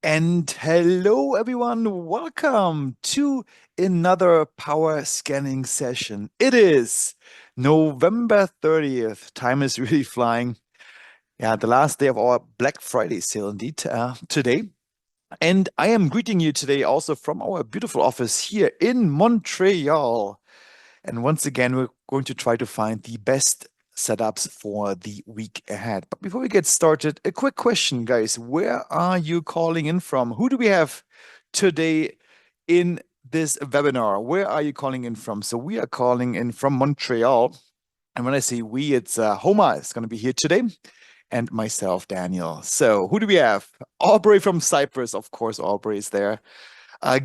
And hello, everyone. Welcome to another power scanning session. It is November 30th. Time is really flying. Yeah, the last day of our Black Friday sale, indeed, today. And I am greeting you today also from our beautiful office here in Montreal. And once again, we're going to try to find the best setups for the week ahead. But before we get started, a quick question, guys. Where are you calling in from? Who do we have today in this webinar? Where are you calling in from? So we are calling in from Montreal. And when I say we, it's Homa is going to be here today and myself, Daniel. So who do we have? Aubrey from Cyprus. Of course, Aubrey is there.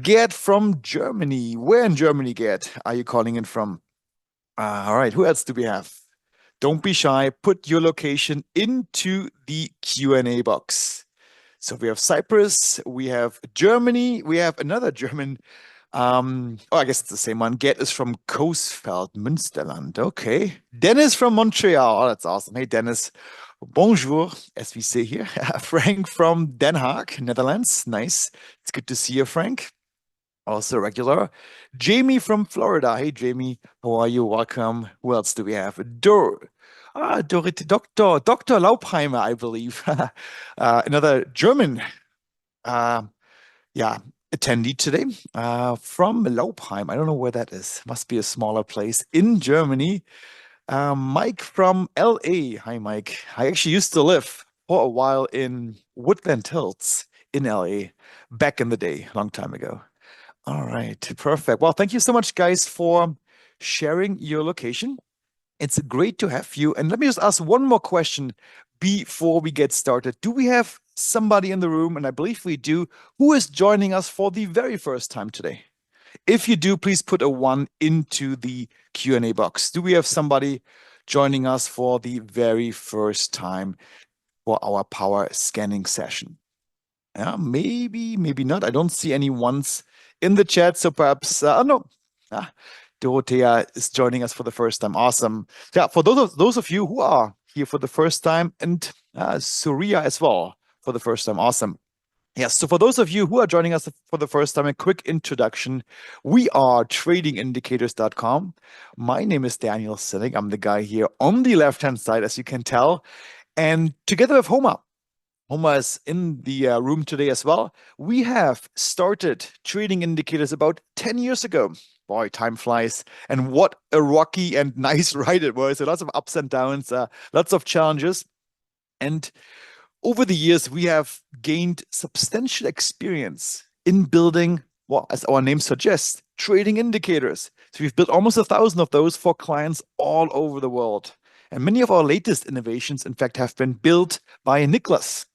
Gerd from Germany. Where in Germany, Gerd, are you calling in from? All right, who else do we have? Don't be shy. Put your location into the Q&A box. So we have Cyprus, we have Germany, we have another German. I guess it's the same one. Gerd is from Coesfeld, Münsterland. Okay. Dennis from Montreal. Oh, that's awesome. Hey, Dennis. Bonjour, as we say here. Frank from Den Haag, Netherlands. Nice. It's good to see you, Frank. Also regular. Jamie from Florida. Hey, Jamie. How are you? Welcome. Who else do we have? Dr. Laupheimer, I believe. Another German, uh, yeah, attendee today from Laupheim. I don't know where that is. Must be a smaller place in Germany. Mike from LA. Hi, Mike. I actually used to live for a while in Woodland Hills in LA back in the day, a long time ago. All right, perfect. Well, thank you so much, guys, for sharing your location. It's great to have you. And let me just ask one more question before we get started. Do we have somebody in the room, and I believe we do, who is joining us for the very first time today? If you do, please put a 1 into the Q&A box. Do we have somebody joining us for the very first time for our power scanning session? Yeah, maybe, maybe not. I don't see any ones in the chat, so perhaps, no. Dorothea is joining us for the first time. Awesome. Yeah, for those of you who are here for the first time, and Surya as well for the first time. Awesome. Yes, so for those of you who are joining us for the first time, a quick introduction. We are tradingindicators.com. My name is Daniel Sinning. I'm the guy here on the left-hand side, as you can tell. And together with Homa is in the room today as well. We have started trading indicators about 10 years ago. Boy, time flies. And what a rocky and nice ride it was. So lots of ups and downs, lots of challenges. And over the years, we have gained substantial experience in building, well, as our name suggests, trading indicators. So we've built almost 1,000 of those for clients all over the world. And many of our latest innovations, in fact, have been built by Nicholas.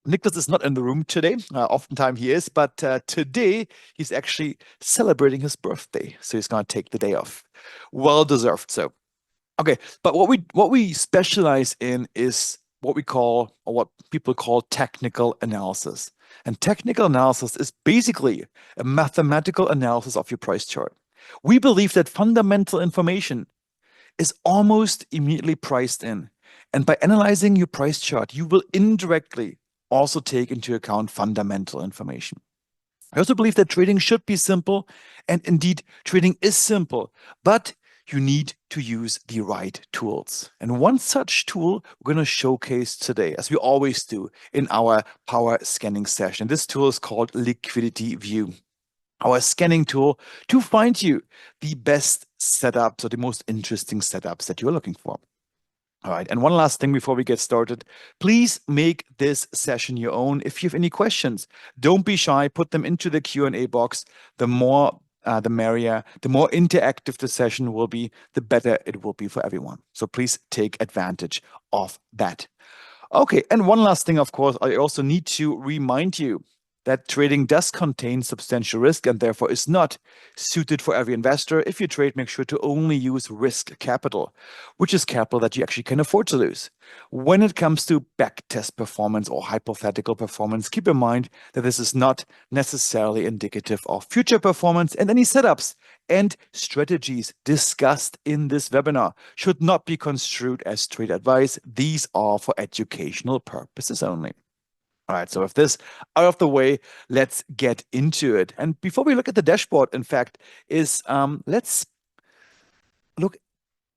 Nicholas is not in the room today. Oftentimes he is, but today he's actually celebrating his birthday. So he's going to take the day off. Well deserved. So, okay. But what we specialize in is what we call, or what people call, technical analysis. And technical analysis is basically a mathematical analysis of your price chart. We believe that fundamental information is almost immediately priced in. And by analyzing your price chart, you will indirectly also take into account fundamental information. I also believe that trading should be simple, and indeed, trading is simple, but you need to use the right tools. And one such tool we're going to showcase today, as we always do in our power scanning session. This tool is called Liquidity View, our scanning tool to find you the best setups or the most interesting setups that you're looking for. All right, and one last thing before we get started, please make this session your own. If you have any questions, don't be shy, put them into the Q&A box. The more, the merrier. The more interactive the session will be, the better it will be for everyone. So please take advantage of that. Okay, and one last thing, of course, I also need to remind you that trading does contain substantial risk and therefore is not suited for every investor. If you trade, make sure to only use risk capital, which is capital that you actually can afford to lose. When it comes to backtest performance or hypothetical performance, keep in mind that this is not necessarily indicative of future performance, and any setups and strategies discussed in this webinar should not be construed as trade advice. These are for educational purposes only. All right, so with this out of the way, let's get into it. And before we look at the dashboard, in fact, let's look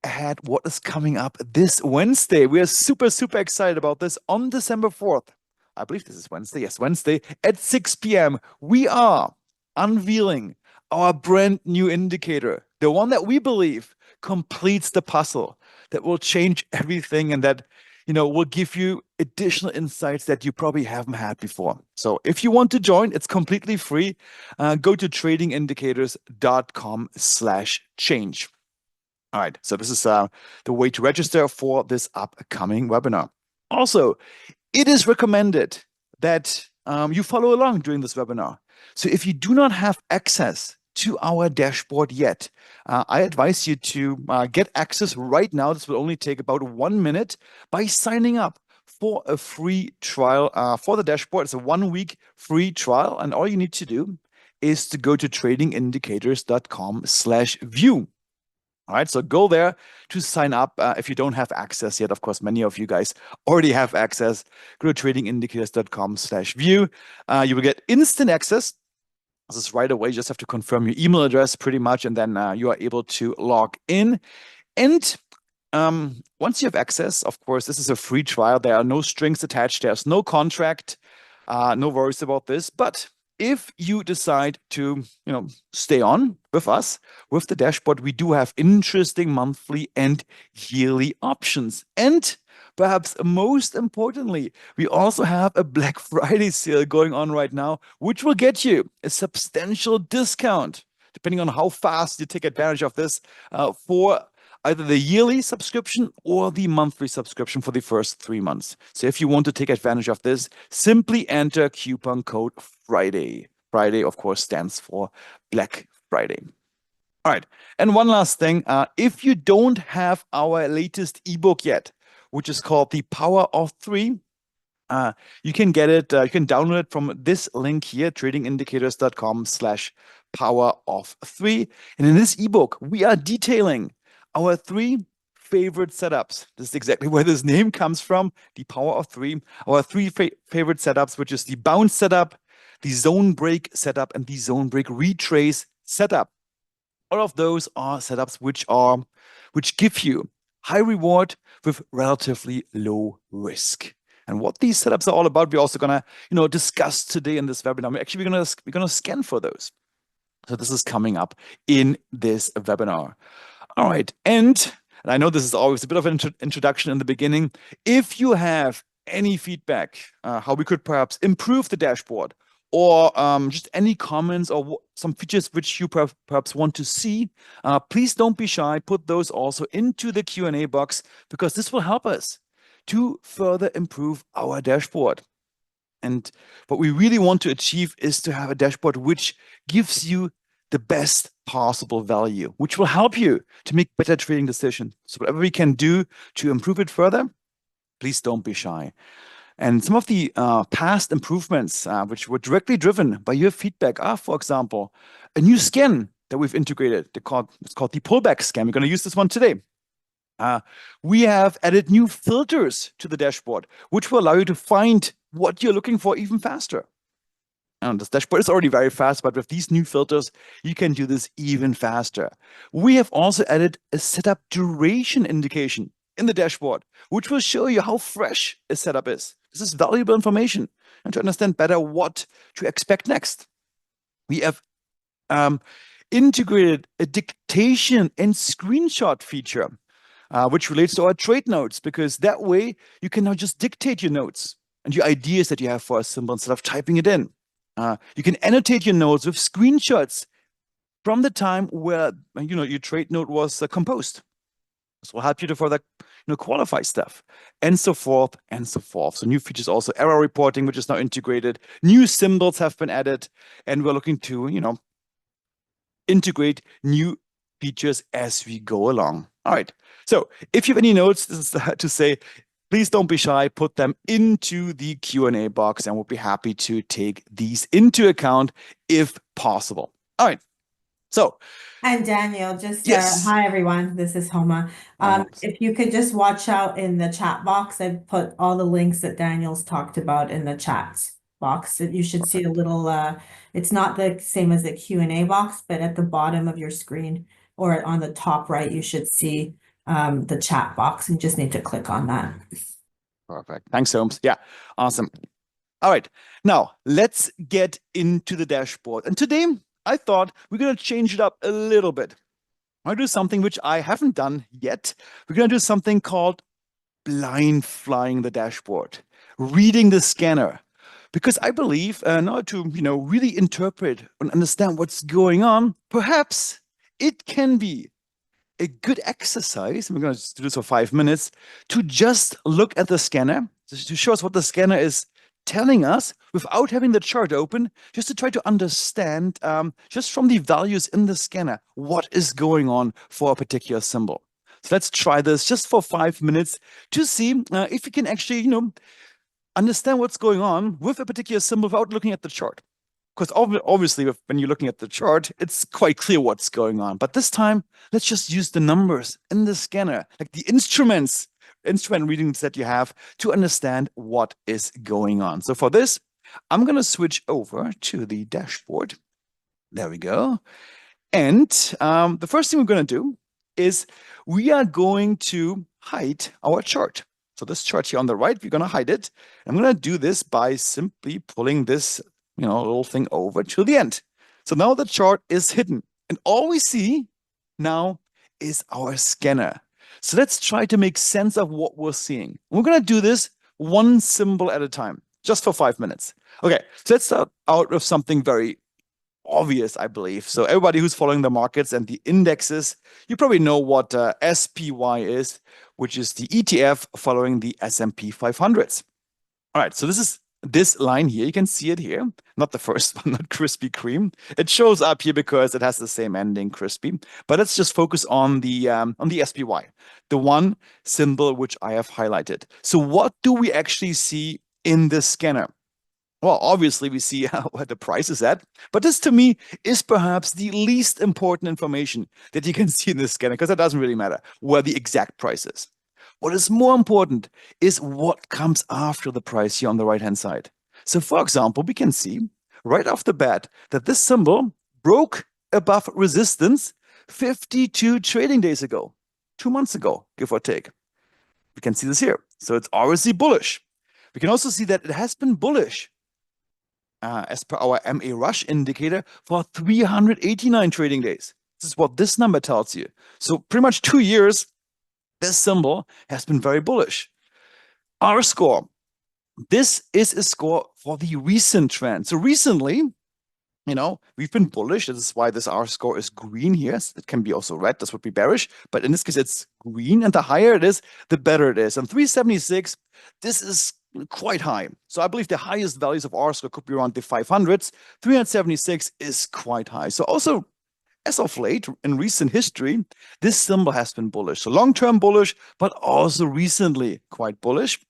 ahead what is coming up this Wednesday. We are super, super excited about this on December 4th. I believe this is Wednesday. Yes, Wednesday at 6 p.m. We are unveiling our brand new indicator, the one that we believe completes the puzzle, that will change everything and that will give you additional insights that you probably haven't had before. So if you want to join, it's completely free. Go to tradingindicators.com/change. All right, so this is the way to register for this upcoming webinar. Also, it is recommended that you follow along during this webinar. So if you do not have access to our dashboard yet, I advise you to get access right now. This will only take about 1 minute by signing up for a free trial for the dashboard. It's a 1-week free trial, and all you need to do is to go to tradingindicators.com/view. All right, so go there to sign up if you don't have access yet. Of course, many of you guys already have access. Go to tradingindicators.com/view. You will get instant access. This is right away. You just have to confirm your email address pretty much, and then you are able to log in. And once you have access, of course, this is a free trial. There are no strings attached. There's no contract. No worries about this. But if you decide to, stay on with us, with the dashboard, we do have interesting monthly and yearly options. And perhaps most importantly, we also have a Black Friday sale going on right now, which will get you a substantial discount, depending on how fast you take advantage of this, for either the yearly subscription or the monthly subscription for the first 3 months. So if you want to take advantage of this, simply enter coupon code Friday. Friday, of course, stands for Black Friday. All right. And one last thing, if you don't have our latest ebook yet, which is called The Power of Three, you can get it, you can download it from this link here, tradingindicators.com/power of three. And in this ebook, we are detailing our 3 favorite setups. This is exactly where this name comes from, the Power of Three. Our 3 favorite setups, which is the bounce setup, the zone break setup, and the zone break retrace setup. All of those are setups which give you high reward with relatively low risk. And what these setups are all about, we're also gonna discuss today in this webinar. We're gonna scan for those. So this is coming up in this webinar. All right, and I know this is always a bit of an introduction in the beginning. If you have any feedback, how we could perhaps improve the dashboard, or just any comments or some features which you perhaps want to see, please don't be shy. Put those also into the Q&A box, because this will help us to further improve our dashboard. And what we really want to achieve is to have a dashboard which gives you the best possible value, which will help you to make better trading decisions. So whatever we can do to improve it further, please don't be shy. And some of the past improvements, which were directly driven by your feedback, are, for example, a new scan that we've integrated. It's called the pullback scan. We're going to use this one today. We have added new filters to the dashboard, which will allow you to find what you're looking for even faster. And this dashboard is already very fast, but with these new filters, you can do this even faster. We have also added a setup duration indication in the dashboard, which will show you how fresh a setup is. This is valuable information and to understand better what to expect next. We have integrated a dictation and screenshot feature, which relates to our trade notes, because that way you can now just dictate your notes and your ideas that you have for a symbol instead of typing it in. You can annotate your notes with screenshots from the time where your trade note was composed. This will help you to further qualify stuff, and so forth and so forth. So new features, also error reporting, which is now integrated. New symbols have been added, and we're looking to integrate new features as we go along. All right. So if you have any notes, this is to say, please don't be shy. Put them into the Q&A box, and we'll be happy to take these into account if possible. All right. So, And Daniel, just yes. hi everyone. This is Homa. Almost. If you could just watch out in the chat box, I've put all the links that Daniel's talked about in the chat box. You should see a Perfect. little it's not the same as the Q&A box, but at the bottom of your screen or on the top right, you should see the chat box and you just need to click on that. Perfect. Thanks, Holmes. Yeah, awesome. All right. Now, let's get into the dashboard. And today, I thought we're going to change it up a little bit. I'm going to do something which I haven't done yet. We're going to do something called blind flying the dashboard, reading the scanner. Because I believe in order to, really interpret and understand what's going on, perhaps it can be a good exercise. We're going to do this for 5 minutes to just look at the scanner, to show us what the scanner is telling us without having the chart open, just to try to understand, just from the values in the scanner, what is going on for a particular symbol. So let's try this just for 5 minutes to see if we can actually, understand what's going on with a particular symbol without looking at the chart. Because obviously, when you're looking at the chart, it's quite clear what's going on. But this time, let's just use the numbers in the scanner, like the instrument readings that you have to understand what is going on. So for this, I'm going to switch over to the dashboard. There we go. And the first thing we're going to do is we are going to hide our chart. So this chart here on the right, we're going to hide it. I'm going to do this by simply pulling this, little thing over to the end. So now the chart is hidden. And all we see now is our scanner. So let's try to make sense of what we're seeing. We're going to do this one symbol at a time, just for 5 minutes. Okay, so let's start out with something very obvious, I believe. So everybody who's following the markets and the indexes, you probably know what SPY is, which is the ETF following the S&P 500s. All right, so this line here. You can see it here. Not the first one, not Krispy Kreme. It shows up here because it has the same ending, crispy. But let's just focus on the SPY, the one symbol which I have highlighted. So what do we actually see in this scanner? Well, obviously, we see where the price is at, but this to me is perhaps the least important information that you can see in this scanner because it doesn't really matter where the exact price is. What is more important is what comes after the price here on the right-hand side. So, for example, we can see right off the bat that this symbol broke above resistance 52 trading days ago, 2 months ago, give or take. We can see this here. So it's obviously bullish. We can also see that it has been bullish as per our MA Rush indicator for 389 trading days. This is what this number tells you. So pretty much 2 years, this symbol has been very bullish. R score. This is a score for the recent trend. So recently, we've been bullish. This is why this R score is green here. It can be also red. This would be bearish. But in this case, it's green. And the higher it is, the better it is. And 376, this is quite high. So I believe the highest values of R score could be around the 500s. 376 is quite high. So also, as of late, in recent history, this symbol has been bullish. So long-term bullish, but also recently quite bullish.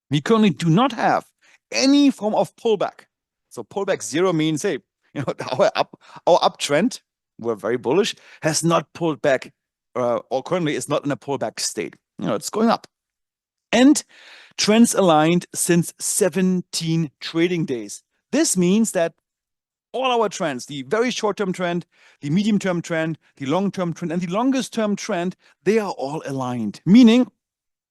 We currently do not have any form of pullback. So pullback zero means, hey, our uptrend, we're very bullish, has not pulled back, or currently is not in a pullback state. It's going up. And trends aligned since 17 trading days. This means that all our trends, the very short-term trend, the medium-term trend, the long-term trend, and the longest-term trend, they are all aligned, meaning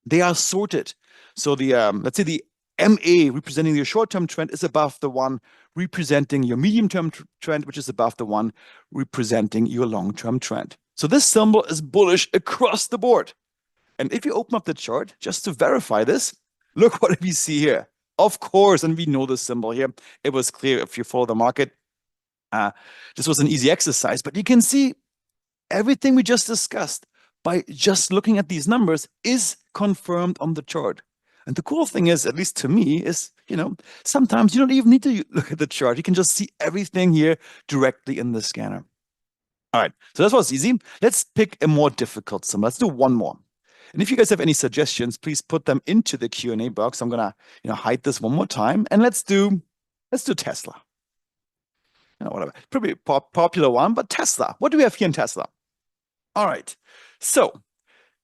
they are sorted. So the let's say the MA representing your short-term trend is above the one representing your medium-term trend, which is above the one representing your long-term trend. So this symbol is bullish across the board. And if you open up the chart, just to verify this, look what we see here. Of course, and we know this symbol here. It was clear if you follow the market. This was an easy exercise, but you can see everything we just discussed by just looking at these numbers is confirmed on the chart. And the cool thing is, at least to me, is, sometimes you don't even need to look at the chart. You can just see everything here directly in the scanner. All right, so that was easy. Let's pick a more difficult symbol. Let's do one more. And if you guys have any suggestions, please put them into the Q&A box. I'm gonna, hide this one more time, and let's do Tesla. whatever. Pretty popular one, but Tesla. What do we have here in Tesla? All right. So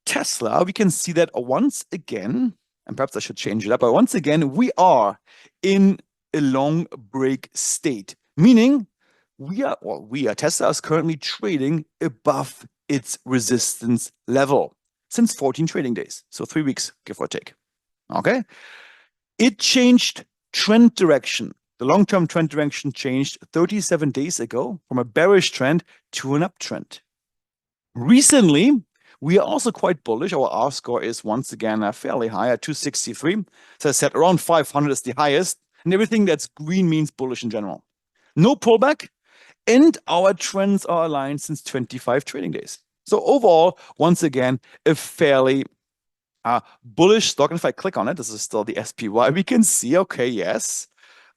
Tesla, we can see that once again, and perhaps I should change it up, but once again, we are in a long break state, meaning Tesla is currently trading above its resistance level since 14 trading days. So 3 weeks, give or take. Okay. It changed trend direction. The long-term trend direction changed 37 days ago from a bearish trend to an uptrend. Recently, we are also quite bullish. Our R score is once again fairly high at 263. So I said around 500 is the highest, and everything that's green means bullish in general. No pullback, and our trends are aligned since 25 trading days. So overall, once again, a fairly bullish stock. And if I click on it, this is still the SPY. We can see, okay, yes,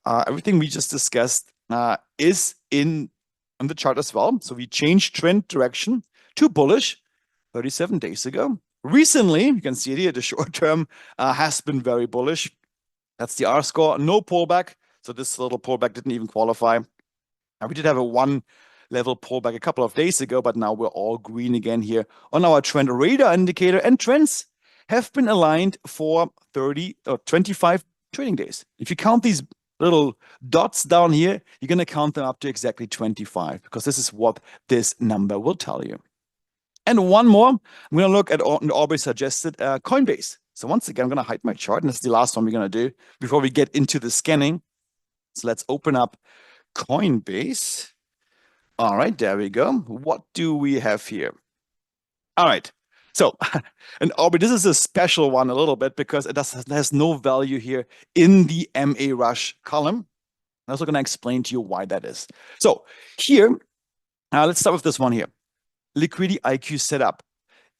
everything we just discussed is on the chart as well. So we changed trend direction to bullish 37 days ago. Recently, you can see it here, the short term has been very bullish. That's the R score, no pullback. So this little pullback didn't even qualify. We did have a one level pullback a couple of days ago, but now we're all green again here on our trend radar indicator, and trends have been aligned for 30 or 25 trading days. If you count these little dots down here, you're going to count them up to exactly 25, because this is what this number will tell you. And one more, I'm going to look at Aubrey suggested Coinbase. So once again, I'm going to hide my chart, and this is the last one we're going to do before we get into the scanning. So let's open up Coinbase. All right, there we go. What do we have here? All right. So, and Aubrey, this is a special one a little bit because it has no value here in the MA Rush column. I'm also going to explain to you why that is. So here, let's start with this one here. Liquidity IQ setup.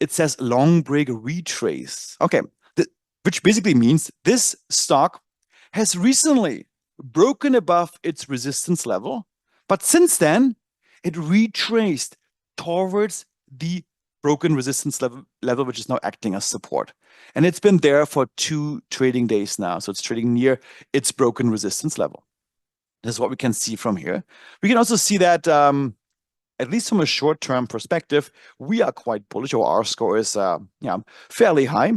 It says long break retrace. Okay, which basically means this stock has recently broken above its resistance level, but since then, it retraced towards the broken resistance level, which is now acting as support. And it's been there for 2 trading days now. So it's trading near its broken resistance level. This is what we can see from here. We can also see that, at least from a short-term perspective, we are quite bullish. Our R score is fairly high.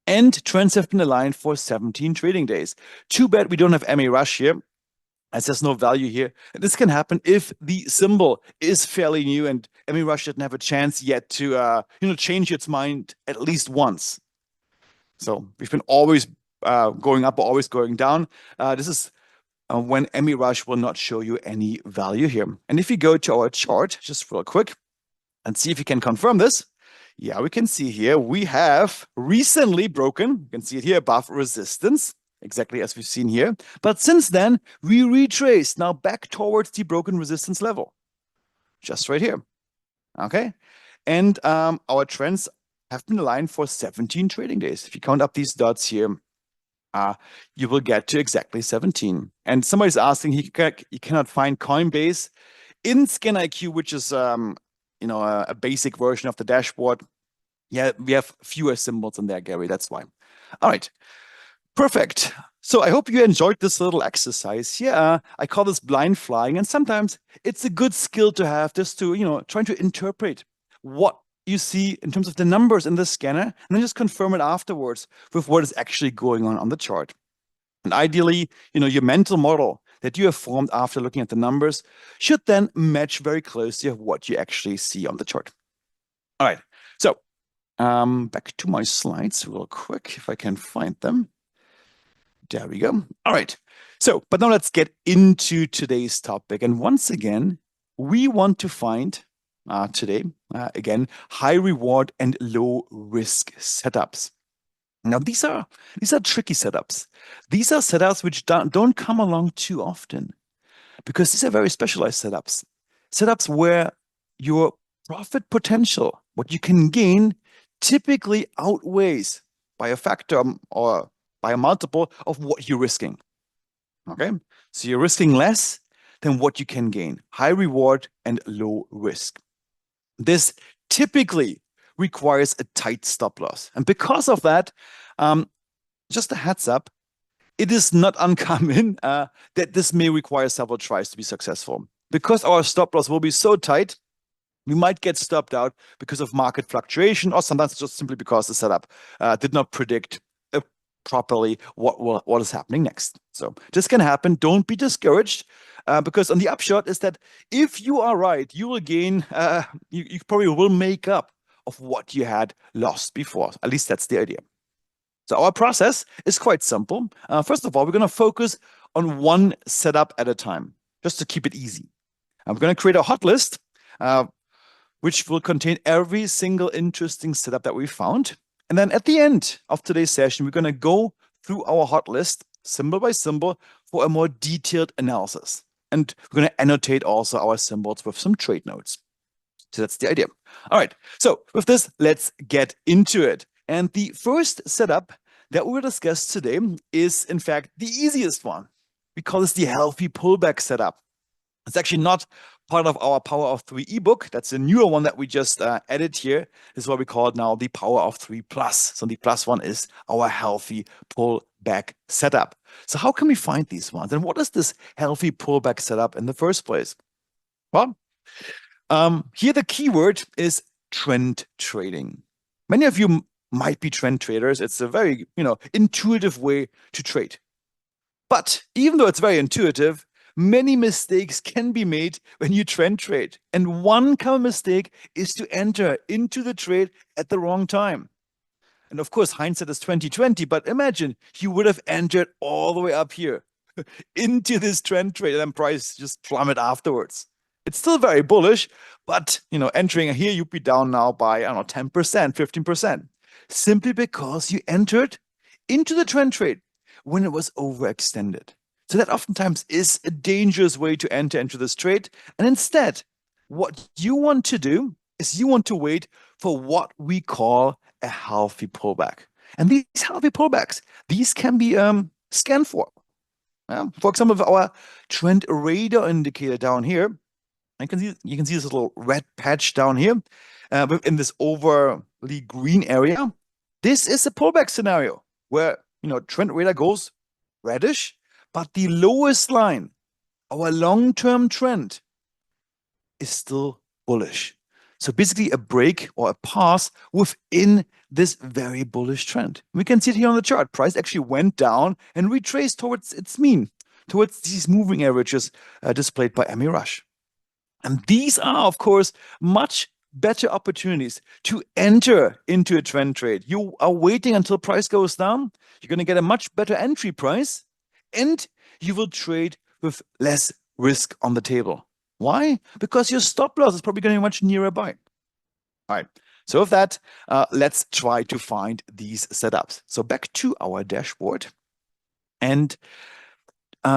And trends have been aligned for 17 trading days. Too bad we don't have MA Rush here, as there's no value here. And this can happen if the symbol is fairly new and MA Rush didn't have a chance yet to change its mind at least once. So we've been always going up or always going down. This is when MA Rush will not show you any value here. And if you go to our chart, just real quick, and see if you can confirm this, yeah, we can see here we have recently broken, you can see it here above resistance, exactly as we've seen here. But since then, we retraced now back towards the broken resistance level, just right here. Okay. And our trends have been aligned for 17 trading days. If you count up these dots here, you will get to exactly 17. And somebody's asking, he cannot find Coinbase in ScanIQ, which is a basic version of the dashboard. Yeah, we have fewer symbols in there, Gary. That's why. All right, perfect. So I hope you enjoyed this little exercise. Yeah, I call this blind flying, and sometimes it's a good skill to have, just to trying to interpret what you see in terms of the numbers in the scanner, and then just confirm it afterwards with what is actually going on the chart. And ideally, your mental model that you have formed after looking at the numbers should then match very closely of what you actually see on the chart. All right, so back to my slides real quick, if I can find them. There we go. All right, so, but now let's get into today's topic. And once again, we want to find today, again, high reward and low risk setups. Now, these are tricky setups. These are setups which don't come along too often, because these are very specialized setups. Setups where your profit potential, what you can gain, typically outweighs by a factor or by a multiple of what you're risking. Okay, so you're risking less than what you can gain. High reward and low risk. This typically requires a tight stop loss. And because of that, just a heads up, it is not uncommon that this may require several tries to be successful. Because our stop loss will be so tight, we might get stopped out because of market fluctuation, or sometimes just simply because the setup did not predict properly what is happening next. So this can happen. Don't be discouraged, because on the upshot is that if you are right, you will gain. You probably will make up of what you had lost before. At least that's the idea. So our process is quite simple. First of all, we're going to focus on one setup at a time, just to keep it easy. I'm going to create a hot list, which will contain every single interesting setup that we found. And then at the end of today's session, we're going to go through our hot list symbol by symbol for a more detailed analysis. And we're going to annotate also our symbols with some trade notes. So that's the idea. All right. So with this, let's get into it. And the first setup that we will discuss today is, in fact, the easiest one. We call this the healthy pullback setup. It's actually not part of our Power of 3 ebook. That's a newer one that we just added here. This is what we call it now the Power of 3 Plus. So the plus one is our healthy pullback setup. So how can we find these ones? And what is this healthy pullback setup in the first place? Well, here the keyword is trend trading. Many of you might be trend traders. It's a very, intuitive way to trade. But even though it's very intuitive, many mistakes can be made when you trend trade. And one common mistake is to enter into the trade at the wrong time. And of course, hindsight is 2020, but imagine you would have entered all the way up here into this trend trade and then price just plummet afterwards. It's still very bullish, but entering here, you'd be down now by, 10%, 15%, simply because you entered into the trend trade when it was overextended. So that oftentimes is a dangerous way to enter into this trade. And instead, what you want to do is you want to wait for what we call a healthy pullback. And these healthy pullbacks, these can be scanned for. For example, our trend radar indicator down here, you can see this little red patch down here in this overly green area. This is a pullback scenario where trend radar goes reddish, but the lowest line, our long-term trend, is still bullish. So basically a break or a pause within this very bullish trend. We can see it here on the chart. Price actually went down and retraced towards its mean, towards these moving averages displayed by MA Rush. And these are, of course, much better opportunities to enter into a trend trade. You are waiting until price goes down. You're going to get a much better entry price, and you will trade with less risk on the table. Why? Because your stop loss is probably going to be much nearer by. All right. So with that, let's try to find these setups. So back to our dashboard. And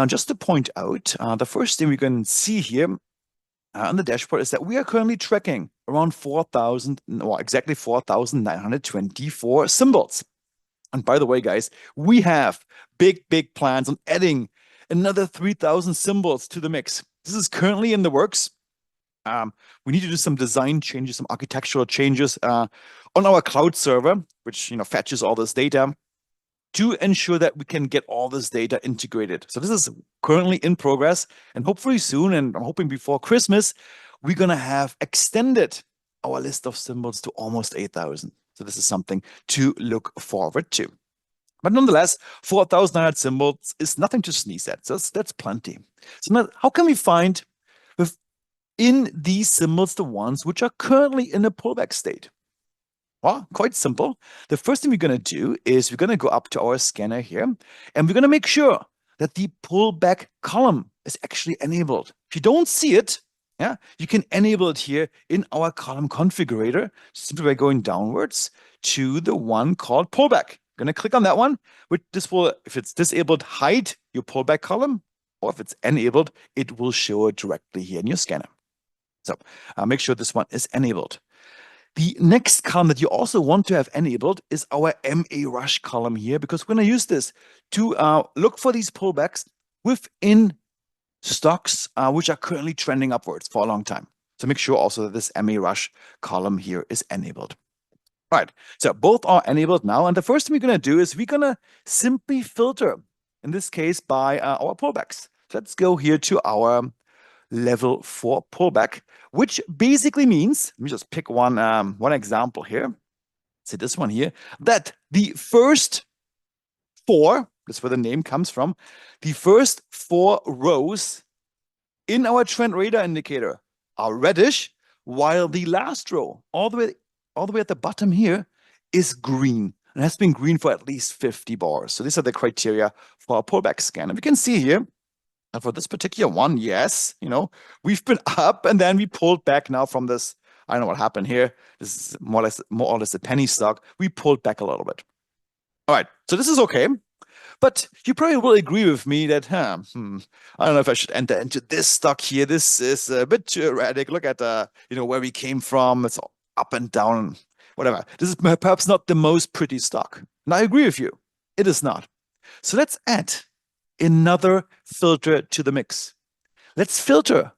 just to point out, the first thing we're going to see here on the dashboard is that we are currently tracking around 4,000, or exactly 4,924 symbols. And by the way, guys, we have big plans on adding another 3,000 symbols to the mix. This is currently in the works. We need to do some design changes, some architectural changes on our cloud server, which fetches all this data, to ensure that we can get all this data integrated. So this is currently in progress, and hopefully soon, and I'm hoping before Christmas, we're going to have extended our list of symbols to almost 8,000. So this is something to look forward to. But nonetheless, 4,900 symbols is nothing to sneeze at. So that's plenty. So now, how can we find within these symbols the ones which are currently in a pullback state? Well, quite simple. The first thing we're going to do is we're going to go up to our scanner here, and we're going to make sure that the pullback column is actually enabled. If you don't see it, you can enable it here in our column configurator simply by going downwards to the one called pullback. I'm going to click on that one, which this will, if it's disabled, hide your pullback column, or if it's enabled, it will show it directly here in your scanner. So make sure this one is enabled. The next column that you also want to have enabled is our MA Rush column here, because we're going to use this to look for these pullbacks within stocks which are currently trending upwards for a long time. So make sure also that this MA Rush column here is enabled. All right, so both are enabled now. And the first thing we're going to do is we're going to simply filter in this case by our pullbacks. So let's go here to our level 4 pullback, which basically means, let me just pick one example here. So this one here, that the first 4, that's where the name comes from, the first 4 rows in our trend radar indicator are reddish, while the last row, all the way at the bottom here, is green. And has been green for at least 50 bars. So these are the criteria for a pullback scan. And we can see here, and for this particular one, yes, we've been up and then we pulled back now from this. I don't know what happened here. This is more or less a penny stock. We pulled back a little bit. All right, so this is okay. But you probably will agree with me that, I don't know if I should enter into this stock here. This is a bit too erratic. Look at where we came from. It's all up and down, whatever. This is perhaps not the most pretty stock. And I agree with you. It is not. So let's add another filter to the mix. Let's filter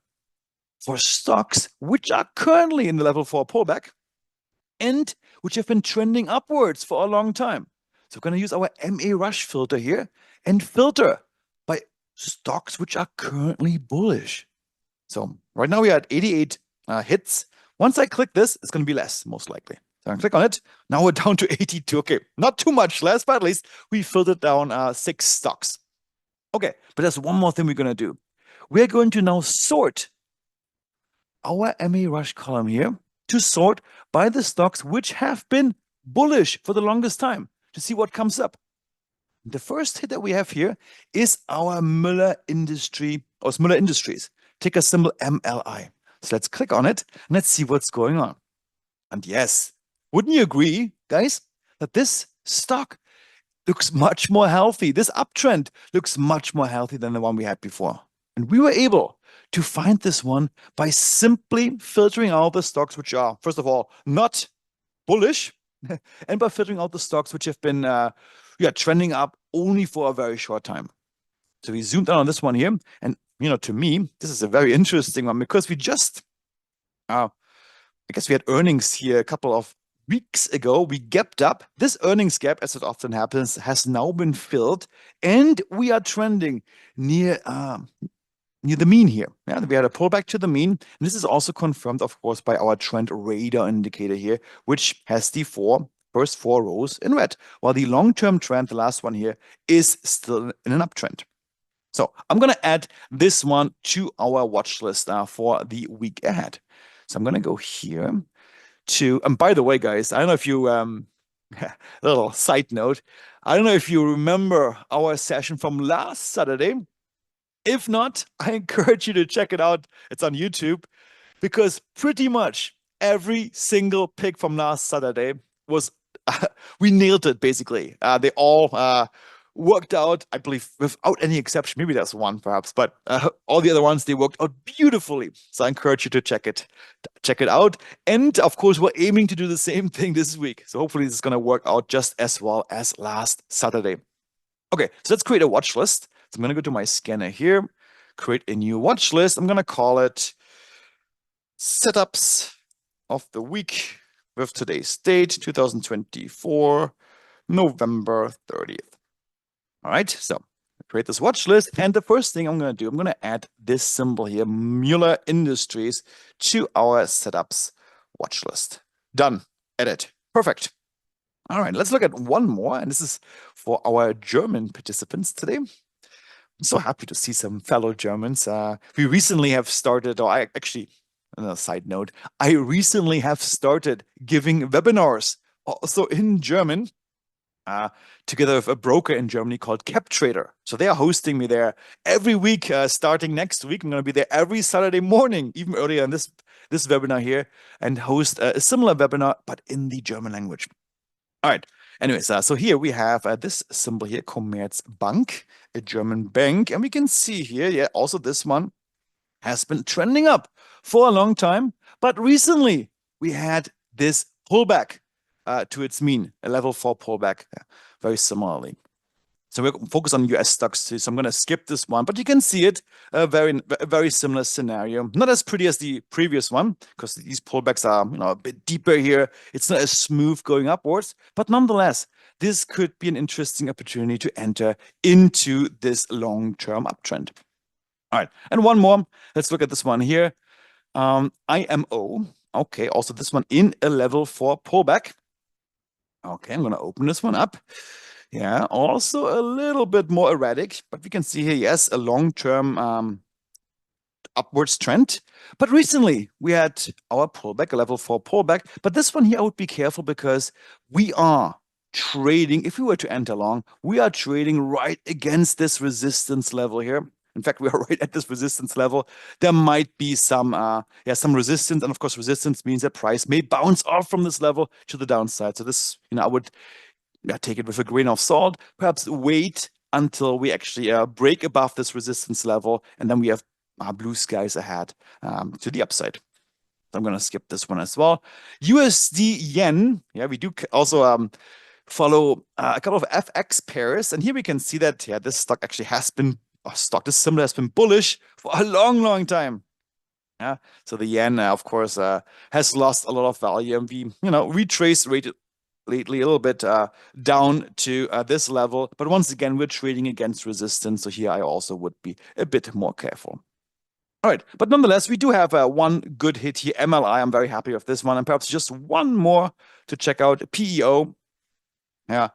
for stocks which are currently in the level 4 pullback and which have been trending upwards for a long time. So we're going to use our MA Rush filter here and filter by stocks which are currently bullish. So right now we are at 88 hits. Once I click this, it's going to be less, most likely. So I'm going to click on it. Now we're down to 82. Okay, not too much less, but at least we filtered down 6 stocks. Okay, but there's one more thing we're going to do. We're going to now sort our MA Rush column here to sort by the stocks which have been bullish for the longest time to see what comes up. The first hit that we have here is our Müller Industries, ticker symbol MLI. So let's click on it and let's see what's going on. And yes, wouldn't you agree, guys, that this stock looks much more healthy? This uptrend looks much more healthy than the one we had before. And we were able to find this one by simply filtering out the stocks which are, first of all, not bullish, and by filtering out the stocks which have been trending up only for a very short time. So we zoomed in on this one here, and to me, this is a very interesting one because we just, I guess we had earnings here a couple of weeks ago. We gapped up. This earnings gap, as it often happens, has now been filled, and we are trending near the mean here. Yeah, we had a pullback to the mean. And this is also confirmed, of course, by our trend radar indicator here, which has the first 4 rows in red, while the long-term trend, the last one here, is still in an uptrend. So I'm going to add this one to our watch list for the week ahead. So I'm going to go here to, and by the way, guys, I don't know if you, a little side note, I don't know if you remember our session from last Saturday. If not, I encourage you to check it out. It's on YouTube because pretty much every single pick from last Saturday was, we nailed it basically. They all worked out, I believe, without any exception. Maybe there's one perhaps, but all the other ones, they worked out beautifully. So I encourage you to check it out. And of course, we're aiming to do the same thing this week. So hopefully this is going to work out just as well as last Saturday. Okay, so let's create a watch list. So I'm going to go to my scanner here, create a new watch list. I'm going to call it Setups of the Week with today's date, 2024, November 30th. All right, so create this watch list. And the first thing I'm going to do, I'm going to add this symbol here, Müller Industries, to our Setups watch list. Done. Edit. Perfect. All right, let's look at one more. And this is for our German participants today. I'm so happy to see some fellow Germans. We recently have started, or I actually, on a side note, I recently have started giving webinars also in German, together with a broker in Germany called CapTrader. So they are hosting me there every week, starting next week. I'm going to be there every Saturday morning, even earlier in this webinar here, and host a similar webinar, but in the German language. All right. Anyways, so here we have this symbol here, Commerzbank, a German bank. And we can see here, yeah, also this one has been trending up for a long time. But recently we had this pullback to its mean, a level 4 pullback, very similarly. So we're focused on US stocks too. So I'm going to skip this one, but you can see it, a very similar scenario. Not as pretty as the previous one, because these pullbacks are a bit deeper here. It's not as smooth going upwards, but nonetheless, this could be an interesting opportunity to enter into this long-term uptrend. All right, and one more. Let's look at this one here. IMO. Okay, also this one in a level 4 pullback. Okay, I'm going to open this one up. Yeah, also a little bit more erratic, but we can see here, yes, a long-term upwards trend. But recently we had our pullback, a level 4 pullback. But this one here, I would be careful because we are trading, if we were to enter long, we are trading right against this resistance level here. In fact, we are right at this resistance level. There might be some resistance, and of course, resistance means that price may bounce off from this level to the downside. So this, I would take it with a grain of salt. Perhaps wait until we actually break above this resistance level, and then we have blue skies ahead to the upside. I'm going to skip this one as well. USD yen. Yeah, we do also follow a couple of FX pairs, and here we can see that this stock actually has been this symbol has been bullish for a long, long time. Yeah, so the yen, of course, has lost a lot of value, and we retrace rated lately a little bit down to this level. But once again, we're trading against resistance, so here I also would be a bit more careful. All right, but nonetheless, we do have one good hit here. MLI, I'm very happy with this one, and perhaps just one more to check out. PEO. Yeah,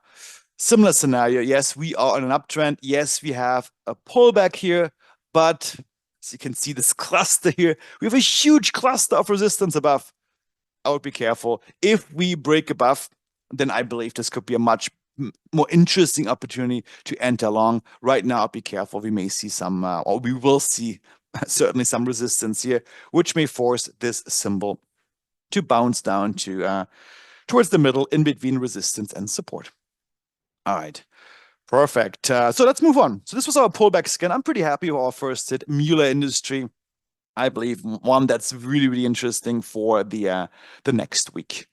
similar scenario. Yes, we are on an uptrend. Yes, we have a pullback here, but as you can see, this cluster here, we have a huge cluster of resistance above. I would be careful. If we break above, then I believe this could be a much more interesting opportunity to enter long. Right now, I'll be careful. We may see some, or we will see certainly some resistance here, which may force this symbol to bounce down to towards the middle in between resistance and support. All right. Perfect. So let's move on. So this was our pullback scan. I'm pretty happy with our first hit, Mueller Industry. I believe one that's really, really interesting for the next week.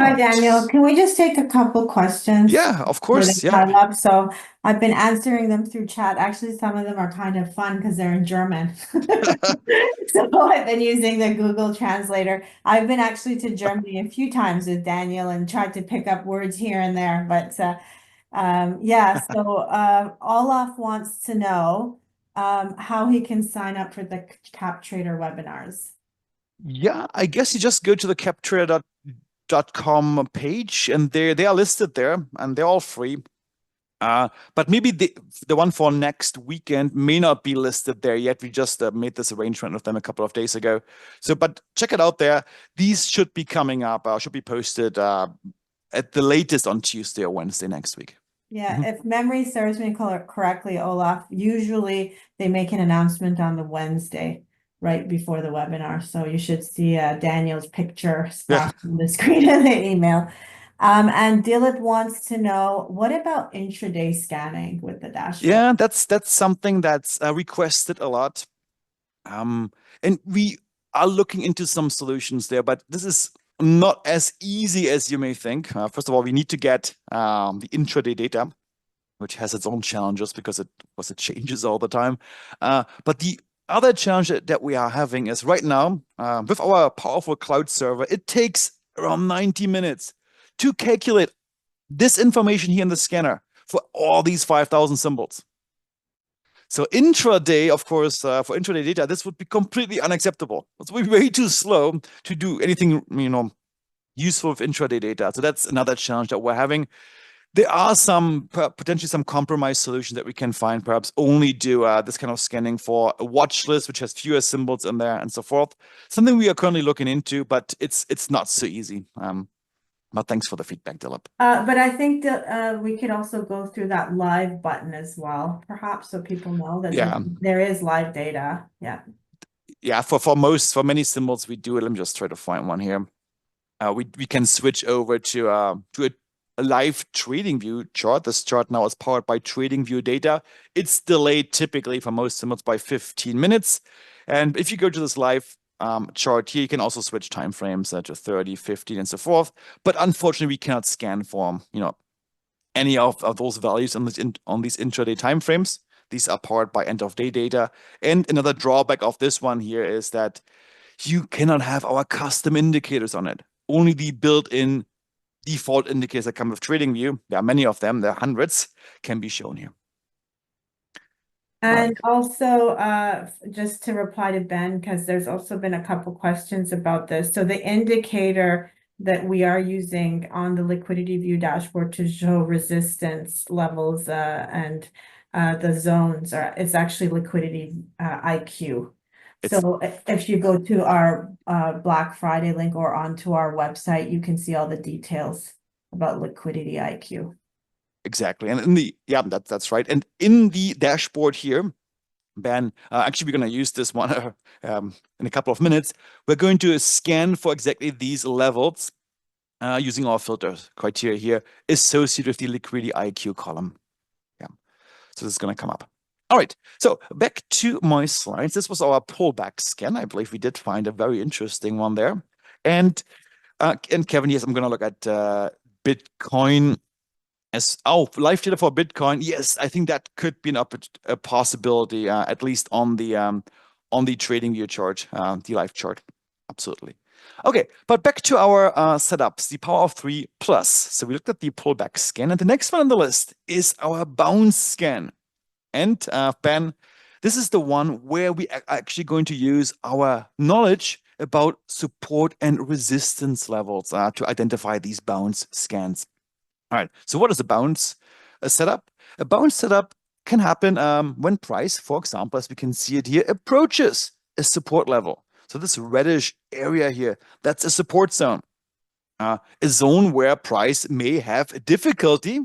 Hi, Daniel. Can we just take a couple questions Yeah, of for course. the Yeah. pile up? So I've been answering them through chat. Actually, some of them are kind of fun because they're in German. So I've been using the Google Translator. I've been actually to Germany a few times with Daniel and tried to pick up words here and there. But yeah, so Olaf wants to know how he can sign up for the Cap Trader webinars. Yeah, I guess you just go to the captrader.com page, and they are listed there, and they're all free. But maybe the one for next weekend may not be listed there yet. We just made this arrangement with them a couple of days ago. So, but check it out there. These should be coming up, should be posted at the latest on Tuesday or Wednesday next week. Yeah, if memory serves me correctly, Olaf, usually they make an announcement on the Wednesday right before the webinar. So you should see Daniel's picture splash on the screen of the email. And Dilip wants to know, what about intraday scanning with the dashboard? Yeah, that's something that's requested a lot. And we are looking into some solutions there, but this is not as easy as you may think. First of all, we need to get the intraday data, which has its own challenges because it changes all the time. But the other challenge that we are having is right now, with our powerful cloud server, it takes around 90 minutes to calculate this information here in the scanner for all these 5,000 symbols. So intraday, of course, for intraday data, this would be completely unacceptable. It would be way too slow to do anything, useful with intraday data. So that's another challenge that we're having. There are potentially some compromise solutions that we can find, perhaps only do this kind of scanning for a watch list, which has fewer symbols in there and so forth. Something we are currently looking into, but it's not so easy. But thanks for the feedback, Dilip. But I think that we could also go through that live button as well, perhaps, so people know that there is live data. Yeah. Yeah, for many symbols we do it. Let me just try to find one here. We can switch over to a live trading view chart. This chart now is powered by trading view data. It's delayed typically for most symbols by 15 minutes. And if you go to this live chart here, you can also switch time frames to 30, 15, and so forth. But unfortunately, we cannot scan for any of those values on these intraday time frames. These are powered by end of day data. And another drawback of this one here is that you cannot have our custom indicators on it. Only the built-in default indicators that come with TradingView, there are many of them, there are hundreds, can be shown here. All right. And also, just to reply to Ben, because there's also been a couple questions about this. So the indicator that we are using on the Liquidity View dashboard to show resistance levels and the zones it's actually Liquidity IQ. It's So if you go to our Black Friday link or onto our website, you can see all the details about Liquidity IQ. exactly. And in the, yeah, that's right. And in the dashboard here, Ben, actually, we're going to use this one in a couple of minutes. We're going to scan for exactly these levels using our filters criteria here associated with the liquidity IQ column. Yeah, so this is going to come up. All right, so back to my slides. This was our pullback scan. I believe we did find a very interesting one there. And Kevin, yes, I'm going to look at Bitcoin as live data for Bitcoin. Yes, I think that could be a possibility, at least on the TradingView chart, the live chart. Absolutely. Okay, but back to our setups, the Power of 3 Plus. So we looked at the pullback scan, and the next one on the list is our bounce scan. And Ben, this is the one where we are actually going to use our knowledge about support and resistance levels to identify these bounce scans. All right, so what is a bounce setup? A bounce setup can happen when price, for example, as we can see it here, approaches a support level. So this reddish area here, that's a support zone. A zone where price may have difficulty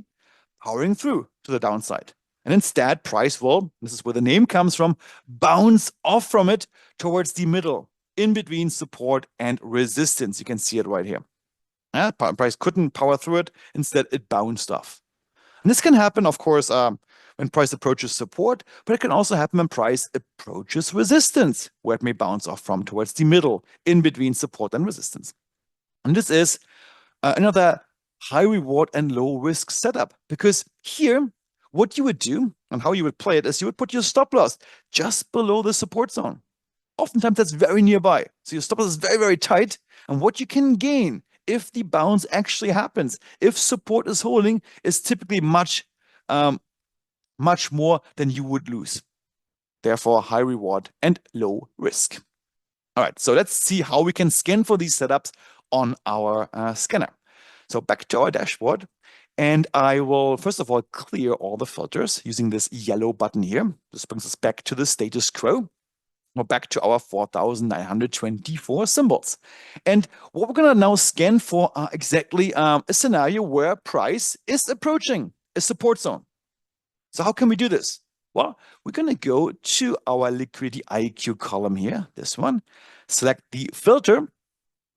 powering through to the downside. And instead, price will, this is where the name comes from, bounce off from it towards the middle, in between support and resistance. You can see it right here. Price couldn't power through it. Instead, it bounced off. And this can happen, of course, when price approaches support, but it can also happen when price approaches resistance, where it may bounce off from towards the middle, in between support and resistance. And this is another high reward and low risk setup, because here, what you would do and how you would play it is you would put your stop loss just below the support zone. Oftentimes, that's very nearby. So your stop loss is very, very tight. And what you can gain if the bounce actually happens, if support is holding, is typically much more than you would lose. Therefore, high reward and low risk. All right, so let's see how we can scan for these setups on our scanner. So back to our dashboard. And I will, first of all, clear all the filters using this yellow button here. This brings us back to the status quo. We're back to our 4,924 symbols. And what we're going to now scan for are exactly a scenario where price is approaching a support zone. So how can we do this? Well, we're going to go to our Liquidity IQ column here, this one, select the filter,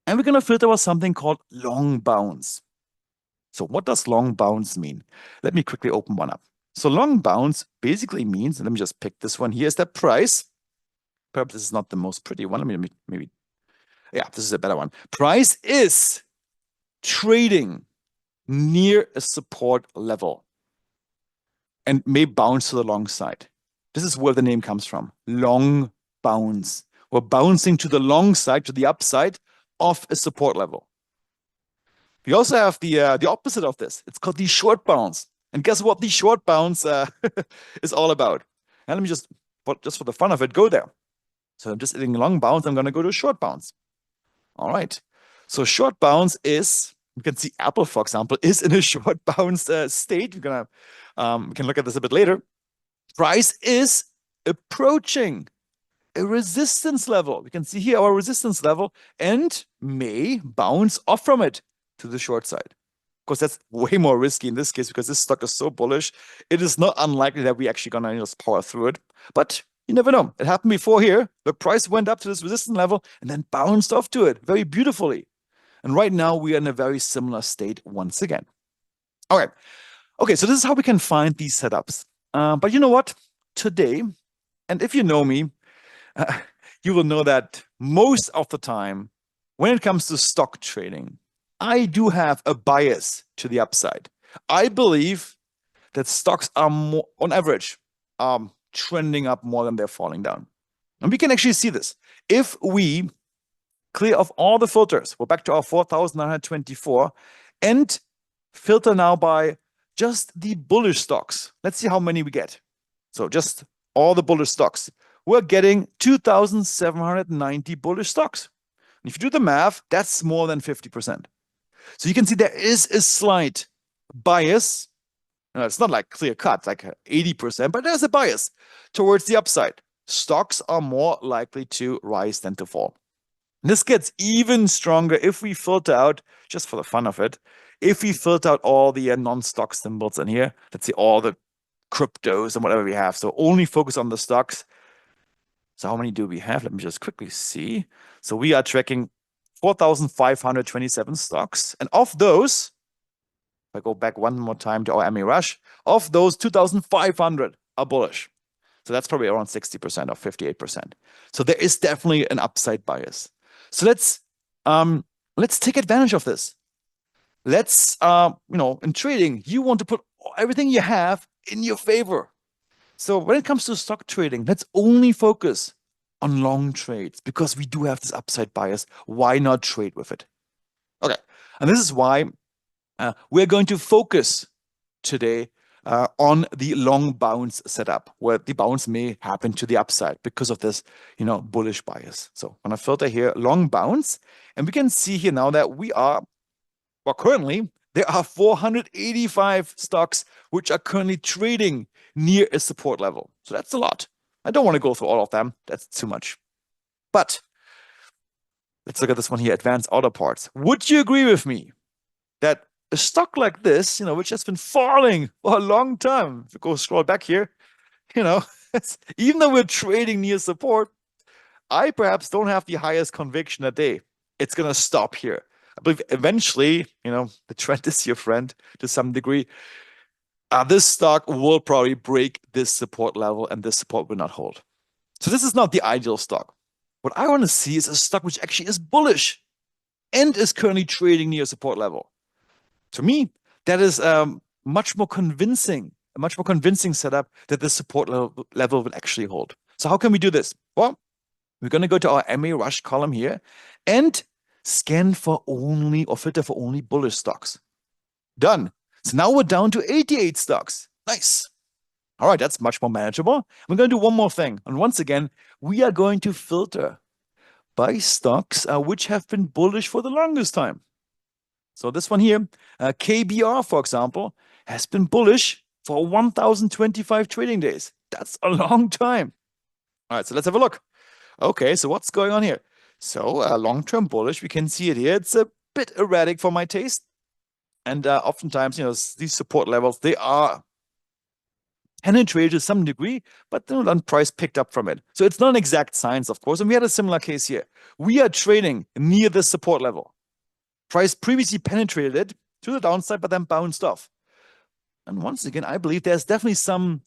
and we're going to filter with something called long bounce. So what does long bounce mean? Let me quickly open one up. So long bounce basically means, and let me just pick this one here, is that price. Perhaps this is not the most pretty one. Let me maybe, yeah, this is a better one. Price is trading near a support level and may bounce to the long side. This is where the name comes from, long bounce. We're bouncing to the long side, to the upside of a support level. We also have the opposite of this. It's called the short bounce. And guess what the short bounce is all about? And let me just for the fun of it, go there. So I'm just hitting long bounce. I'm going to go to short bounce. All right. So short bounce is, you can see Apple, for example, is in a short bounce state. We can look at this a bit later. Price is approaching a resistance level. We can see here our resistance level and may bounce off from it to the short side. Of course, that's way more risky in this case because this stock is so bullish. It is not unlikely that we actually gonna just power through it, but you never know. It happened before here. The price went up to this resistance level and then bounced off to it very beautifully. And right now we are in a very similar state once again. All right. Okay, so this is how we can find these setups. But you know what? Today, and if you know me, you will know that most of the time, when it comes to stock trading, I do have a bias to the upside. I believe that stocks are more, on average, trending up more than they're falling down. And we can actually see this. If we clear off all the filters, we're back to our 4,924, and filter now by just the bullish stocks. Let's see how many we get. So just all the bullish stocks. We're getting 2,790 bullish stocks. And if you do the math, that's more than 50%. So you can see there is a slight bias. It's not like clear cut, like 80%, but there's a bias towards the upside. Stocks are more likely to rise than to fall. And this gets even stronger if we filter out, just for the fun of it, if we filter out all the non-stock symbols in here, let's see all the cryptos and whatever we have. So only focus on the stocks. So how many do we have? Let me just quickly see. So we are tracking 4,527 stocks. And of those, if I go back one more time to our MA Rush, of those 2,500 are bullish. So that's probably around 60% or 58%. So there is definitely an upside bias. So let's take advantage of this. Let's in trading, you want to put everything you have in your favor. So when it comes to stock trading, let's only focus on long trades because we do have this upside bias. Why not trade with it? Okay, and this is why we're going to focus today on the long bounce setup, where the bounce may happen to the upside because of this, bullish bias. So I'm gonna filter here long bounce, and we can see here now that currently there are 485 stocks which are currently trading near a support level. So that's a lot. I don't want to go through all of them. That's too much. But let's look at this one here, advanced auto parts. Would you agree with me that a stock like this, which has been falling for a long time, if you go scroll back here, even though we're trading near support, I perhaps don't have the highest conviction that it's going to stop here. I believe eventually, the trend is your friend to some degree. This stock will probably break this support level and this support will not hold. So this is not the ideal stock. What I want to see is a stock which actually is bullish and is currently trading near support level. To me, that is a much more convincing setup that the support level will actually hold. So how can we do this? Well, we're going to go to our MA Rush column here and scan for only or filter for only bullish stocks. Done. So now we're down to 88 stocks. Nice. All right, that's much more manageable. We're going to do one more thing. And once again, we are going to filter by stocks which have been bullish for the longest time. So this one here, KBR, for example, has been bullish for 1,025 trading days. That's a long time. All right, so let's have a look. Okay, so what's going on here? So long-term bullish, we can see it here. It's a bit erratic for my taste. And oftentimes, these support levels, they are penetrated to some degree, but then price picked up from it. So it's not an exact science, of course. And we had a similar case here. We are trading near the support level. Price previously penetrated it to the downside, but then bounced off. And once again, I believe there's definitely some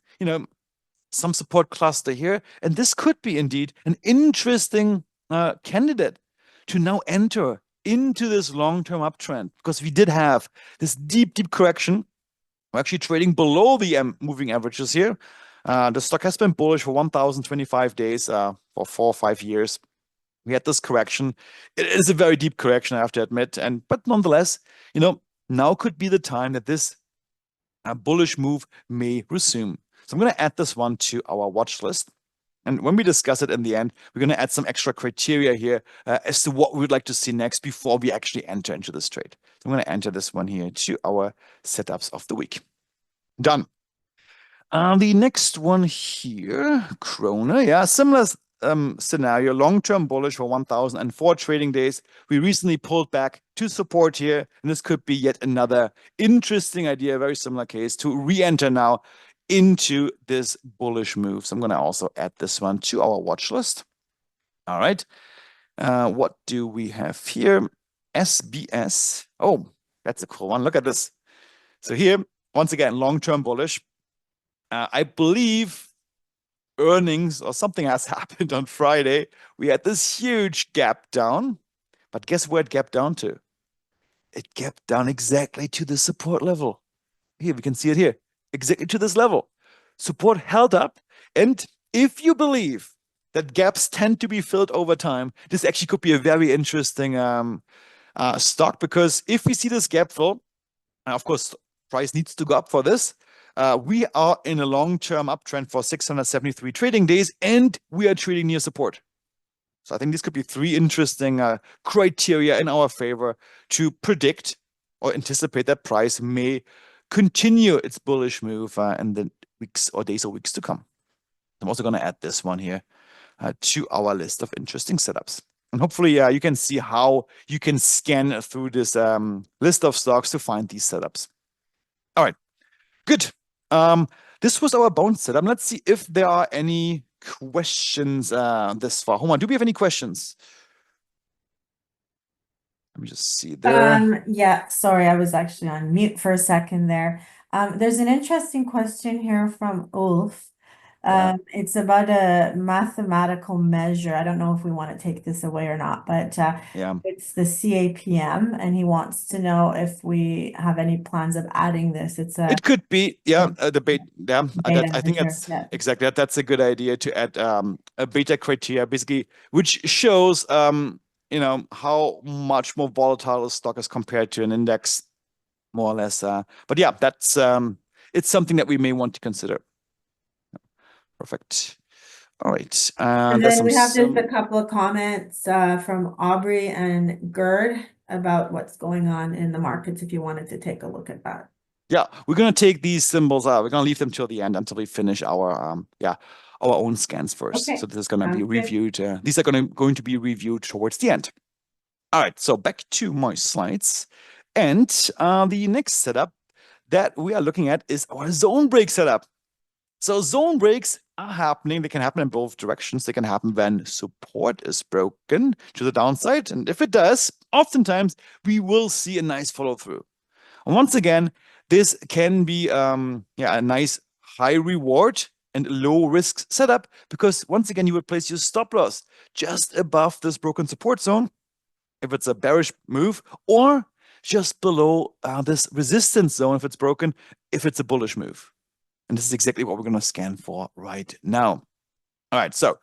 support cluster here. And this could be indeed an interesting candidate to now enter into this long-term uptrend, because we did have this deep correction. We're actually trading below the moving averages here. The stock has been bullish for 1,025 days for 4 or 5 years. We had this correction. It is a very deep correction, I have to admit. But nonetheless, now could be the time that this bullish move may resume. So I'm going to add this one to our watch list. And when we discuss it in the end, we're going to add some extra criteria here as to what we would like to see next before we actually enter into this trade. So I'm going to enter this one here to our setups of the week. Done. The next one here, Krona. Yeah, similar scenario, long-term bullish for 1,004 trading days. We recently pulled back to support here, and this could be yet another interesting idea, very similar case, to re-enter now into this bullish move. So I'm going to also add this one to our watch list. All right. What do we have here? SBS. Oh, that's a cool one. Look at this. So here, once again, long-term bullish. I believe earnings or something has happened on Friday. We had this huge gap down, but guess where it gapped down to? It gapped down exactly to the support level. Here, we can see it here, exactly to this level. Support held up. And if you believe that gaps tend to be filled over time, this actually could be a very interesting stock, because if we see this gap fill, Of course, price needs to go up for this. We are in a long-term uptrend for 673 trading days, and we are trading near support. So I think this could be three interesting criteria in our favor to predict or anticipate that price may continue its bullish move in the weeks or days or weeks to come. I'm also going to add this one here to our list of interesting setups. And hopefully you can see how you can scan through this list of stocks to find these setups. All right, good. This was our bone setup. Let's see if there are any questions this far. Hold on, do we have any questions? Let me just see there. Yeah, sorry, I was actually on mute for a second there. There's an interesting question here from Ulf. Yeah, It's about a mathematical measure. I don't know if we want to take this away or not, but yeah. it's the CAPM, and he wants to know if we have any plans of adding this. It's It could be, yeah, a the beta. Yeah, data I think measure. that's Yeah. exactly that's a good idea to add a beta criteria, basically, which shows how much more volatile a stock is compared to an index, more or less. But yeah, that's it's something that we may want to consider. Perfect. All right. And There's then some we have just a sim. couple of comments from Aubrey and Gerd about what's going on in the markets if you wanted to take a look at that. Yeah, we're gonna take these symbols out. We're gonna leave them till the end until we finish our our own scans first. So Okay, this is gonna be sounds good. reviewed. These are going to be reviewed towards the end. All right. So back to my slides, and the next setup that we are looking at is our zone break setup. So zone breaks are happening. They can happen in both directions. They can happen when support is broken to the downside, and if it does, oftentimes we will see a nice follow through. And once again, this can be a nice high reward and low risk setup because once again, you would place your stop loss just above this broken support zone if it's a bearish move, or just below this resistance zone if it's broken, if it's a bullish move. And this is exactly what we're going to scan for right now. All right, so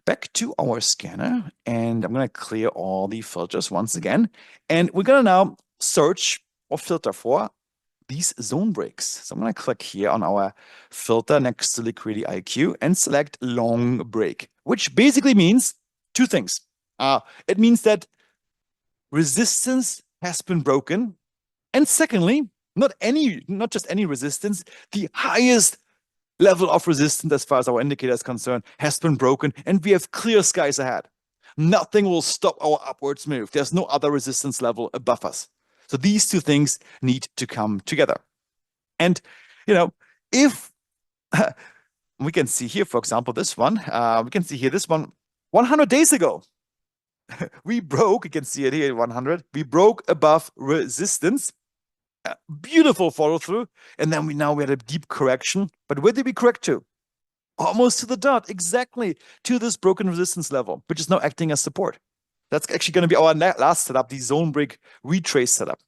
back to our scanner, and I'm going to clear all the filters once again. And we're going to now search or filter for these zone breaks. So I'm going to click here on our filter next to Liquidity IQ and select long break, which basically means two things. It means that resistance has been broken. And secondly, not just any resistance, the highest level of resistance as far as our indicator is concerned has been broken, and we have clear skies ahead. Nothing will stop our upwards move. There's no other resistance level above us. So these two things need to come together. And, if we can see here, for example, this one, we can see here this one 100 days ago. We broke, you can see it here, 100. We broke above resistance. Beautiful follow through. And then we had a deep correction. But where did we correct to? Almost to the dot, exactly to this broken resistance level, which is now acting as support. That's actually going to be our last setup, the zone break retrace setup.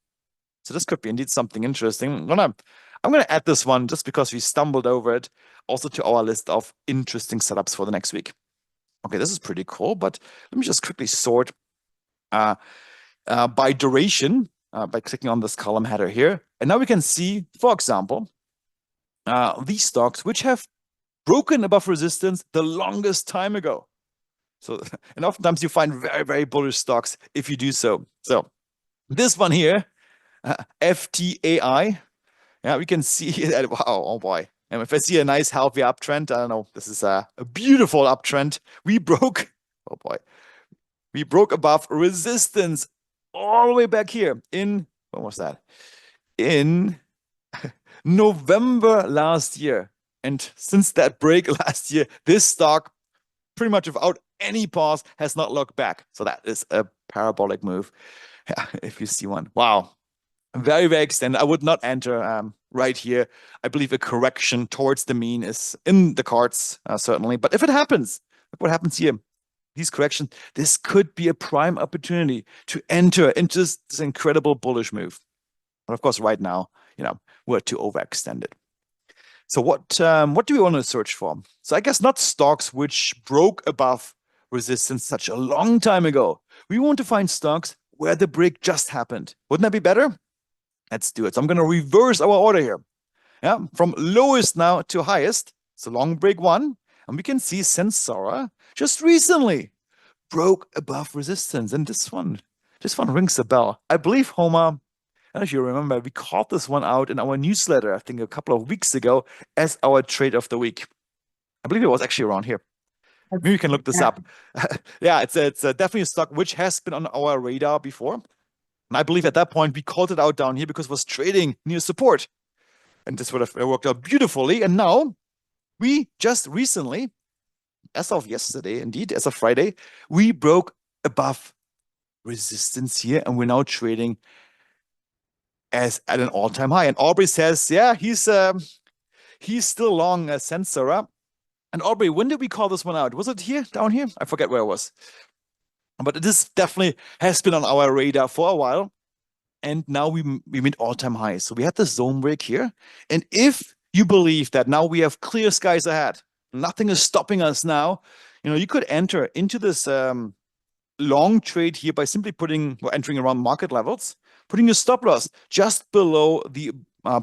So this could be indeed something interesting. I'm gonna add this one just because we stumbled over it, also to our list of interesting setups for the next week. Okay, this is pretty cool, but let me just quickly sort by duration by clicking on this column header here. And now we can see, for example, these stocks which have broken above resistance the longest time ago. So, and oftentimes you find very, very bullish stocks if you do so. So this one here, FTAI, yeah, we can see that, wow, oh boy. And if I see a nice healthy uptrend, I don't know, this is a beautiful uptrend. We broke, oh boy, we broke above resistance all the way back here in, when was that? In November last year. And since that break last year, this stock, pretty much without any pause, has not looked back. So that is a parabolic move. Yeah, if you see one. Wow. Very, very extended. I would not enter right here. I believe a correction towards the mean is in the cards, certainly. But if it happens, look what happens here. These corrections, this could be a prime opportunity to enter into this incredible bullish move. But of course, right now, we're too overextended. So what do we want to search for? So I guess not stocks which broke above resistance such a long time ago. We want to find stocks where the break just happened. Wouldn't that be better? Let's do it. So I'm going to reverse our order here. Yeah, from lowest now to highest. So long break one. And we can see Sensora just recently broke above resistance. And this one rings a bell. I believe, Homer, I don't know if you remember, we called this one out in our newsletter, I think a couple of weeks ago, as our trade of the week. I believe it was actually around here. Maybe you can look this Yeah. up. Yeah, it's definitely a stock which has been on our radar before. And I believe at that point we called it out down here because it was trading near support. And this would have worked out beautifully. And now we just recently, as of yesterday, indeed, as of Friday, we broke above resistance here, and we're now trading as at an all-time high. And Aubrey says, yeah, he's still long Sensora. And Aubrey, when did we call this one out? Was it here, down here? I forget where it was. But this definitely has been on our radar for a while. And now we made all-time highs. So we had this zone break here. And if you believe that now we have clear skies ahead, nothing is stopping us now, you could enter into this long trade here by simply entering around market levels, putting your stop loss just below the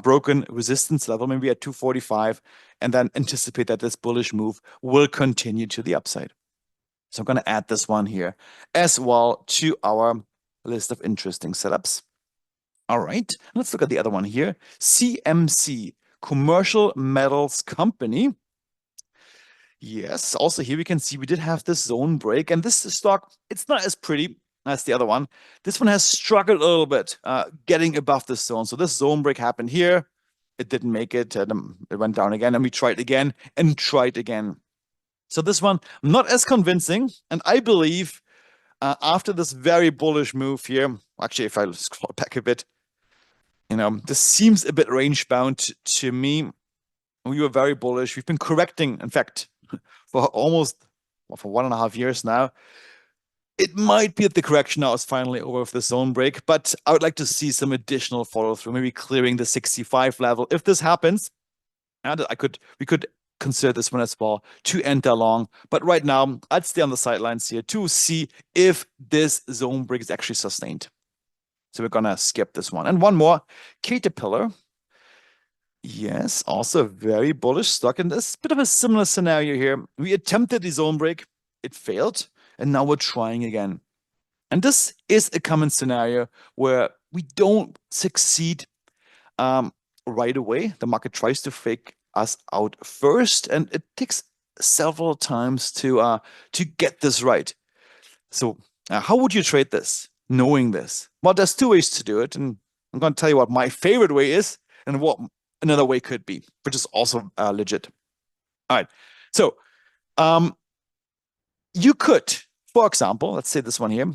broken resistance level, maybe at 245, and then anticipate that this bullish move will continue to the upside. So I'm going to add this one here as well to our list of interesting setups. All right, let's look at the other one here. CMC, Commercial Metals Company. Yes, also here we can see we did have this zone break, and this stock, it's not as pretty as the other one. This one has struggled a little bit getting above this zone. So this zone break happened here. It didn't make it. It went down again, and we tried again and tried again. So this one, not as convincing. And I believe after this very bullish move here, actually, if I scroll back a bit, this seems a bit range bound to me. We were very bullish. We've been correcting, in fact, for 1.5 years now. It might be that the correction now is finally over with the zone break, but I would like to see some additional follow through, maybe clearing the 65 level. If this happens, we could consider this one as well to enter long. But right now, I'd stay on the sidelines here to see if this zone break is actually sustained. So we're gonna skip this one. And one more, Caterpillar. Yes, also a very bullish stock, and this bit of a similar scenario here. We attempted the zone break, it failed, and now we're trying again. And this is a common scenario where we don't succeed right away. The market tries to fake us out first, and it takes several times to get this right. So how would you trade this, knowing this? Well, there's two ways to do it, and I'm going to tell you what my favorite way is and what another way could be, which is also legit. All right. So you could, for example, let's say this one here,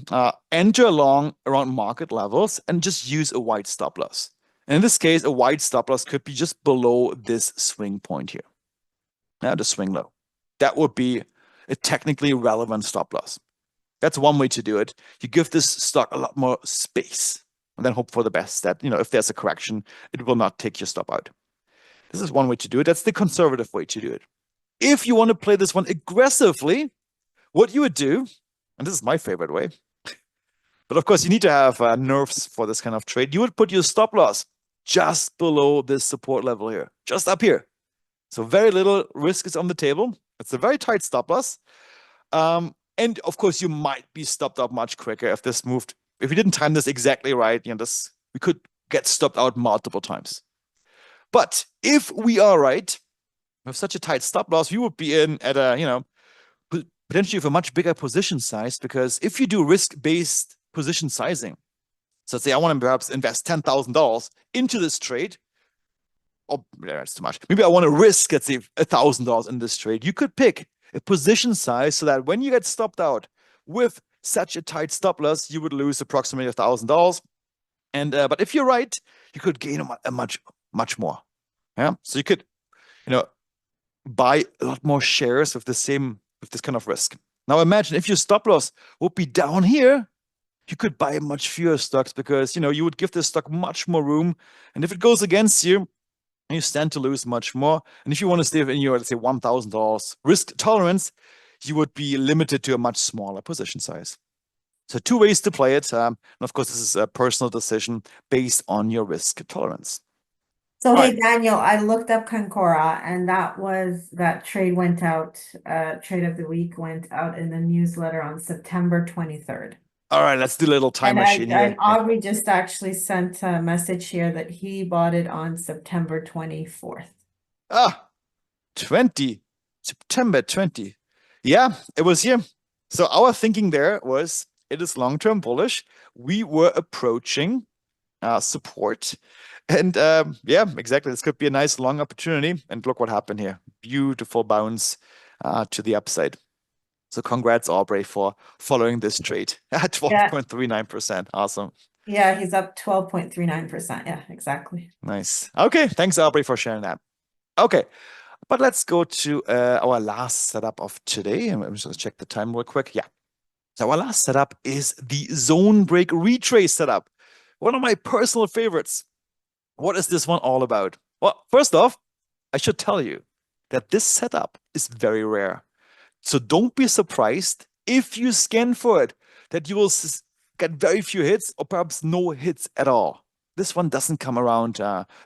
enter along around market levels and just use a wide stop loss. And in this case, a wide stop loss could be just below this swing point here. Now the swing low. That would be a technically relevant stop loss. That's one way to do it. You give this stock a lot more space and then hope for the best that, if there's a correction, it will not take your stop out. This is one way to do it. That's the conservative way to do it. If you want to play this one aggressively, what you would do, and this is my favorite way, but of course you need to have nerves for this kind of trade, you would put your stop loss just below this support level here, just up here. So very little risk is on the table. It's a very tight stop loss. And of course, you might be stopped out much quicker if this moved. If we didn't time this exactly right, we could get stopped out multiple times. But if we are right, with such a tight stop loss, we would be in at a, potentially with a much bigger position size, because if you do risk-based position sizing, so let's say I want to perhaps invest $10,000 into this trade, or that's too much. Maybe I want to risk, let's say, $1,000 in this trade. You could pick a position size so that when you get stopped out with such a tight stop loss, you would lose approximately $1,000. And but if you're right, you could gain a much more. Yeah, so you could, buy a lot more shares with this kind of risk. Now imagine if your stop loss would be down here, you could buy much fewer stocks because you would give this stock much more room. And if it goes against you, you stand to lose much more. And if you want to stay in your, let's say, $1,000 risk tolerance, you would be limited to a much smaller position size. So two ways to play it. And of course, this is a personal decision based on your risk tolerance. So All right. hey Daniel, I looked up Concora and that trade went out, trade of the week went out in the newsletter on September 23rd. All right. Let's do a little time And machine here. Aubrey just actually sent a message here that he bought it on September 24th. Ah, 20, September 20. Yeah, it was here. So our thinking there was it is long-term bullish. We were approaching support. And yeah, exactly. This could be a nice long opportunity. And look what happened here. Beautiful bounce to the upside. So congrats, Aubrey, for following this trade at Yeah. 12.39%. Awesome. Yeah, he's up 12.39%. Yeah, exactly. Nice. Okay, thanks, Aubrey, for sharing that. Okay, but let's go to our last setup of today. And I'm just going to check the time real quick. Yeah. So our last setup is the zone break retrace setup. One of my personal favorites. What is this one all about? Well, first off, I should tell you that this setup is very rare. So don't be surprised if you scan for it, that you will get very few hits or perhaps no hits at all. This one doesn't come around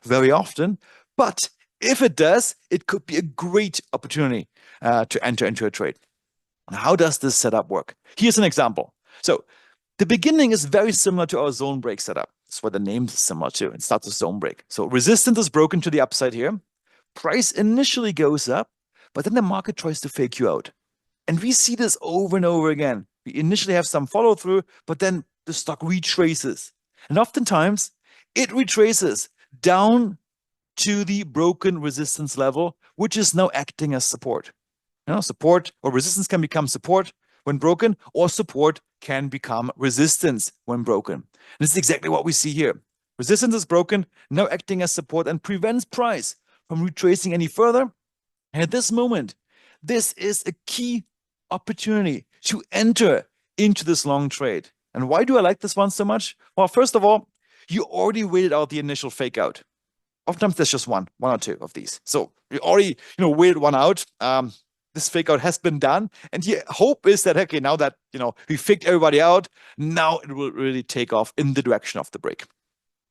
very often, but if it does, it could be a great opportunity to enter into a trade. Now, how does this setup work? Here's an example. So the beginning is very similar to our zone break setup. That's what the name is similar to. It starts with zone break. So resistance is broken to the upside here. Price initially goes up, but then the market tries to fake you out. And we see this over and over again. We initially have some follow through, but then the stock retraces. And oftentimes it retraces down to the broken resistance level, which is now acting as support. Support or resistance can become support when broken, or support can become resistance when broken. And this is exactly what we see here. Resistance is broken, now acting as support and prevents price from retracing any further. And at this moment, this is a key opportunity to enter into this long trade. And why do I like this one so much? Well, first of all, you already waited out the initial fake out. Oftentimes there's just one or two of these. So you already, waited one out. This fake out has been done. And the hope is that, okay, now that, we faked everybody out, now it will really take off in the direction of the break.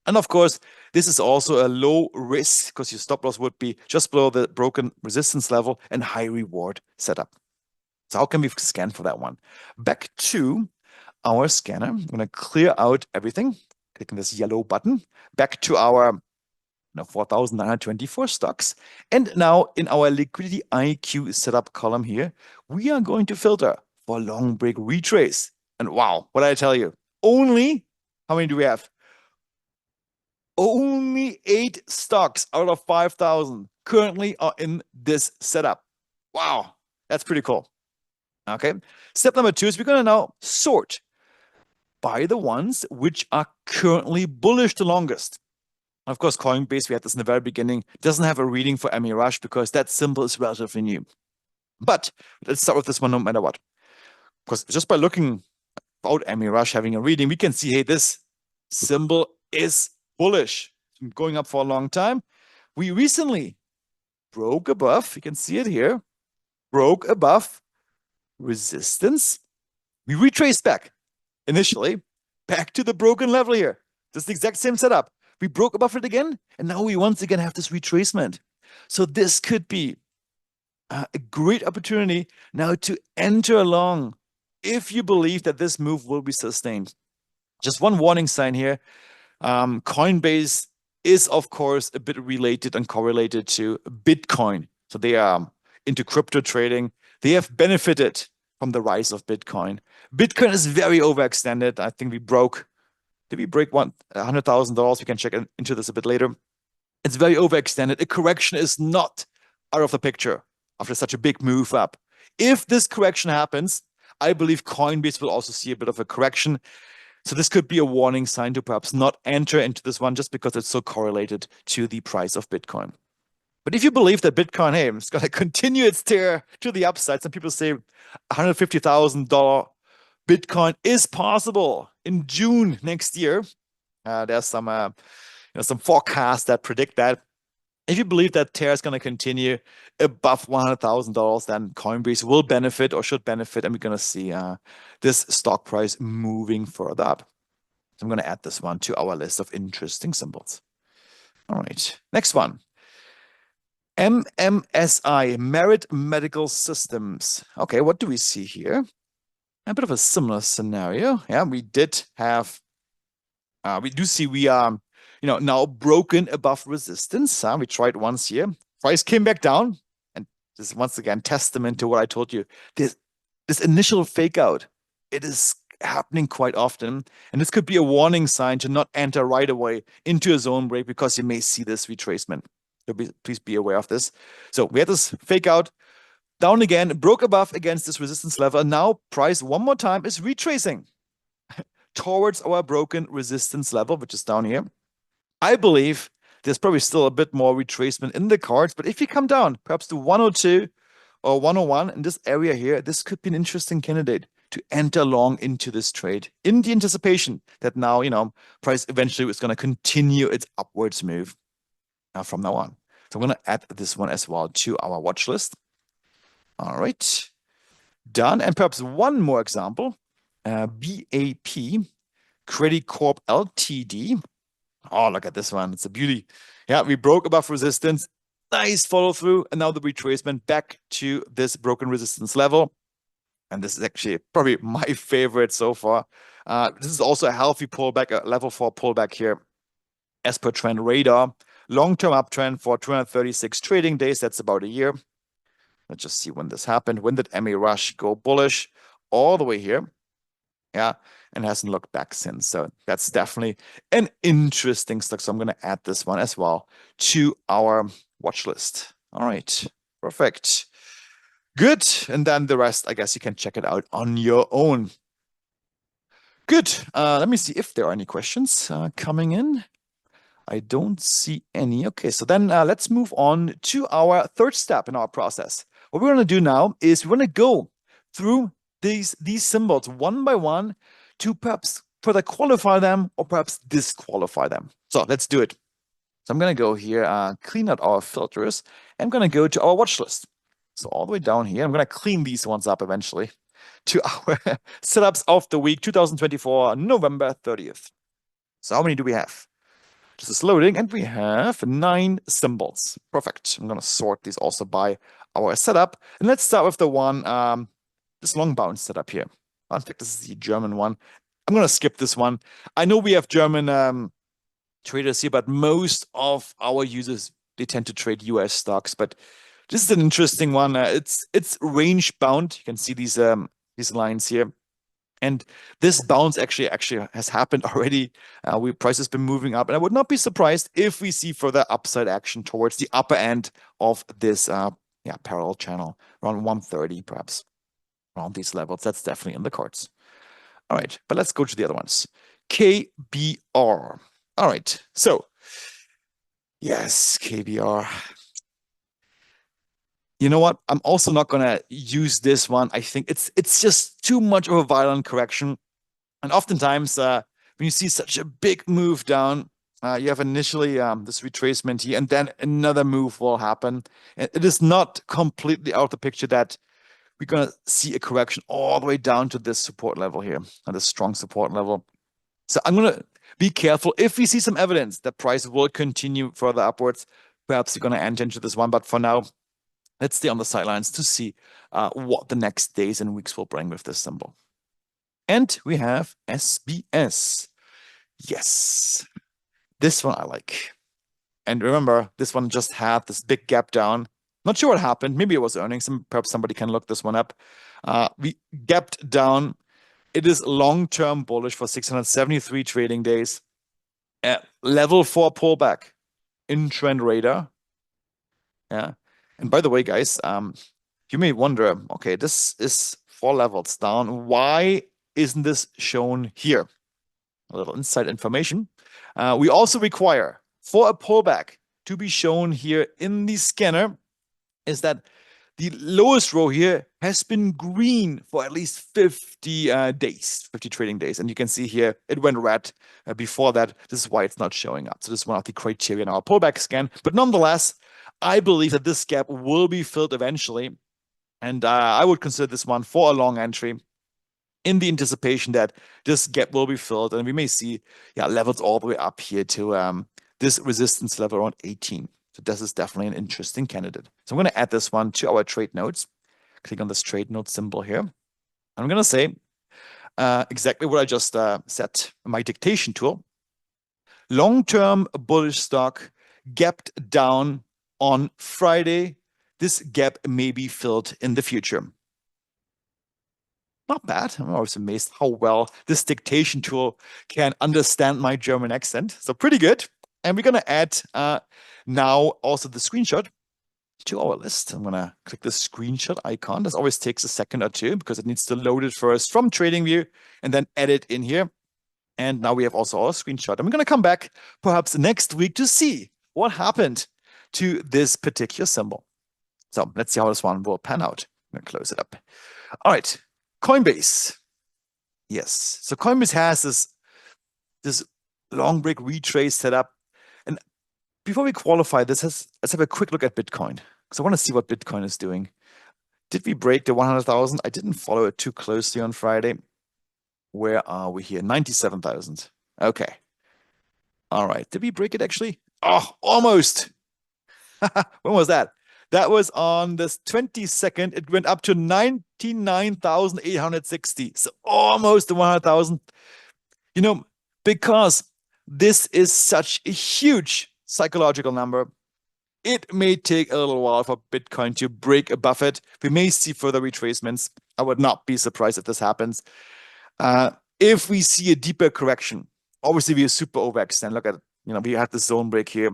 And of course, this is also a low risk because your stop loss would be just below the broken resistance level and high reward setup. So how can we scan for that one? Back to our scanner. I'm going to clear out everything, clicking this yellow button. Back to our 4,924 stocks. And now in our liquidity IQ setup column here, we are going to filter for long break retrace. And wow, what did I tell you? Only, how many do we have? Only 8 stocks out of 5,000 currently are in this setup. Wow, that's pretty cool. Okay, step number 2 is we're going to now sort by the ones which are currently bullish the longest. Of course, Coinbase, we had this in the very beginning, doesn't have a reading for ME Rush because that symbol is relatively new. But let's start with this one no matter what. Because just by looking about ME Rush having a reading, we can see, hey, this symbol is bullish. It's been going up for a long time. We recently broke above, you can see it here, broke above resistance. We retraced back initially, back to the broken level here. This is the exact same setup. We broke above it again, and now we once again have this retracement. So this could be a great opportunity now to enter along if you believe that this move will be sustained. Just one warning sign here. Coinbase is, of course, a bit related and correlated to Bitcoin. So they are into crypto trading. They have benefited from the rise of Bitcoin. Bitcoin is very overextended. I think we broke, did we break $100,000? We can check into this a bit later. It's very overextended. A correction is not out of the picture after such a big move up. If this correction happens, I believe Coinbase will also see a bit of a correction. So this could be a warning sign to perhaps not enter into this one just because it's so correlated to the price of Bitcoin. But if you believe that Bitcoin, hey, it's going to continue its tear to the upside, some people say $150,000 Bitcoin is possible in June next year. There's some forecasts that predict that. If you believe that tear is going to continue above $100,000, then Coinbase will benefit or should benefit, and we're going to see this stock price moving further up. So I'm going to add this one to our list of interesting symbols. All right, next one. MMSI, Merit Medical Systems. Okay, what do we see here? A bit of a similar scenario. Yeah, we did have, we do see we are, now broken above resistance. We tried once here. Price came back down. And this is once again testament to what I told you. This initial fake out, it is happening quite often. And this could be a warning sign to not enter right away into a zone break because you may see this retracement. So please be aware of this. So we had this fake out, down again, broke above against this resistance level. And now price one more time is retracing towards our broken resistance level, which is down here. I believe there's probably still a bit more retracement in the cards, but if you come down perhaps to 102 or 101 in this area here, this could be an interesting candidate to enter long into this trade in the anticipation that now, price eventually is going to continue its upwards move from now on. So I'm going to add this one as well to our watch list. All right, done. And perhaps one more example, BAP, Credit Corp Ltd. Oh, look at this one. It's a beauty. Yeah, we broke above resistance. Nice follow through. And now the retracement back to this broken resistance level. And this is actually probably my favorite so far. This is also a healthy pullback, a level 4 pullback here. As per Trend Radar, long-term uptrend for 236 trading days. That's about a year. Let's just see when this happened. When did MA Rush go bullish? All the way here. Yeah, and hasn't looked back since. So that's definitely an interesting stock. So I'm going to add this one as well to our watch list. All right, perfect. Good. And then the rest, I guess you can check it out on your own. Good. Let me see if there are any questions coming in. I don't see any. Okay, so then let's move on to our third step in our process. What we're going to do now is we're going to go through these symbols one by one to perhaps further qualify them or perhaps disqualify them. So let's do it. So I'm going to go here, clean out our filters. I'm going to go to our watch list. So all the way down here, I'm going to clean these ones up eventually to our setups of the week 2024, November 30th. So how many do we have? This is loading, and we have 9 symbols. Perfect. I'm going to sort these also by our setup. And let's start with the one, this long bounce setup here. In fact, this is the German one. I'm going to skip this one. I know we have German traders here, but most of our users, they tend to trade US stocks. But this is an interesting one. It's range bound. You can see these lines here. And this bounce actually has happened already. Price has been moving up, and I would not be surprised if we see further upside action towards the upper end of this parallel channel, around 130 perhaps, around these levels. That's definitely in the cards. All right, but let's go to the other ones. KBR. All right, so yes, KBR. You know what? I'm also not gonna use this one. I think it's just too much of a violent correction. And oftentimes, when you see such a big move down, you have initially this retracement here, and then another move will happen. And it is not completely out of the picture that we're gonna see a correction all the way down to this support level here, and this strong support level. So I'm gonna be careful. If we see some evidence that price will continue further upwards, perhaps you're gonna enter into this one. But for now, let's stay on the sidelines to see what the next days and weeks will bring with this symbol. And we have SBS. Yes, this one I like. And remember, this one just had this big gap down. Not sure what happened. Maybe it was earnings. Perhaps somebody can look this one up. We gapped down. It is long-term bullish for 673 trading days. Level 4 pullback in Trend Radar. Yeah. And by the way, guys, you may wonder, okay, this is 4 levels down. Why isn't this shown here? A little inside information. We also require for a pullback to be shown here in the scanner is that the lowest row here has been green for at least 50 days, 50 trading days. And you can see here it went red before that. This is why it's not showing up. So this is one of the criteria in our pullback scan. But nonetheless, I believe that this gap will be filled eventually. And I would consider this one for a long entry in the anticipation that this gap will be filled. And we may see levels all the way up here to this resistance level around 18. So this is definitely an interesting candidate. So I'm going to add this one to our trade notes. Click on this trade note symbol here. I'm going to say exactly what I just set in my dictation tool. Long-term bullish stock gapped down on Friday. This gap may be filled in the future. Not bad. I'm always amazed how well this dictation tool can understand my German accent. So pretty good. And we're going to add now also the screenshot to our list. I'm going to click the screenshot icon. This always takes a second or two because it needs to load it first from TradingView and then add it in here. And now we have also our screenshot. I'm going to come back perhaps next week to see what happened to this particular symbol. So let's see how this one will pan out. I'm going to close it up. All right. Coinbase. Yes. So Coinbase has this long break retrace set up. And before we qualify this, let's have a quick look at Bitcoin. Because I want to see what Bitcoin is doing. Did we break the 100,000? I didn't follow it too closely on Friday. Where are we here? 97,000. Okay. All right. Did we break it actually? Oh, almost. When was that? That was on this 22nd. It went up to 99,860. So almost the 100,000. Because this is such a huge psychological number, it may take a little while for Bitcoin to break above it. We may see further retracements. I would not be surprised if this happens. If we see a deeper correction, obviously we are super overextend. Look at, we have the zone break here.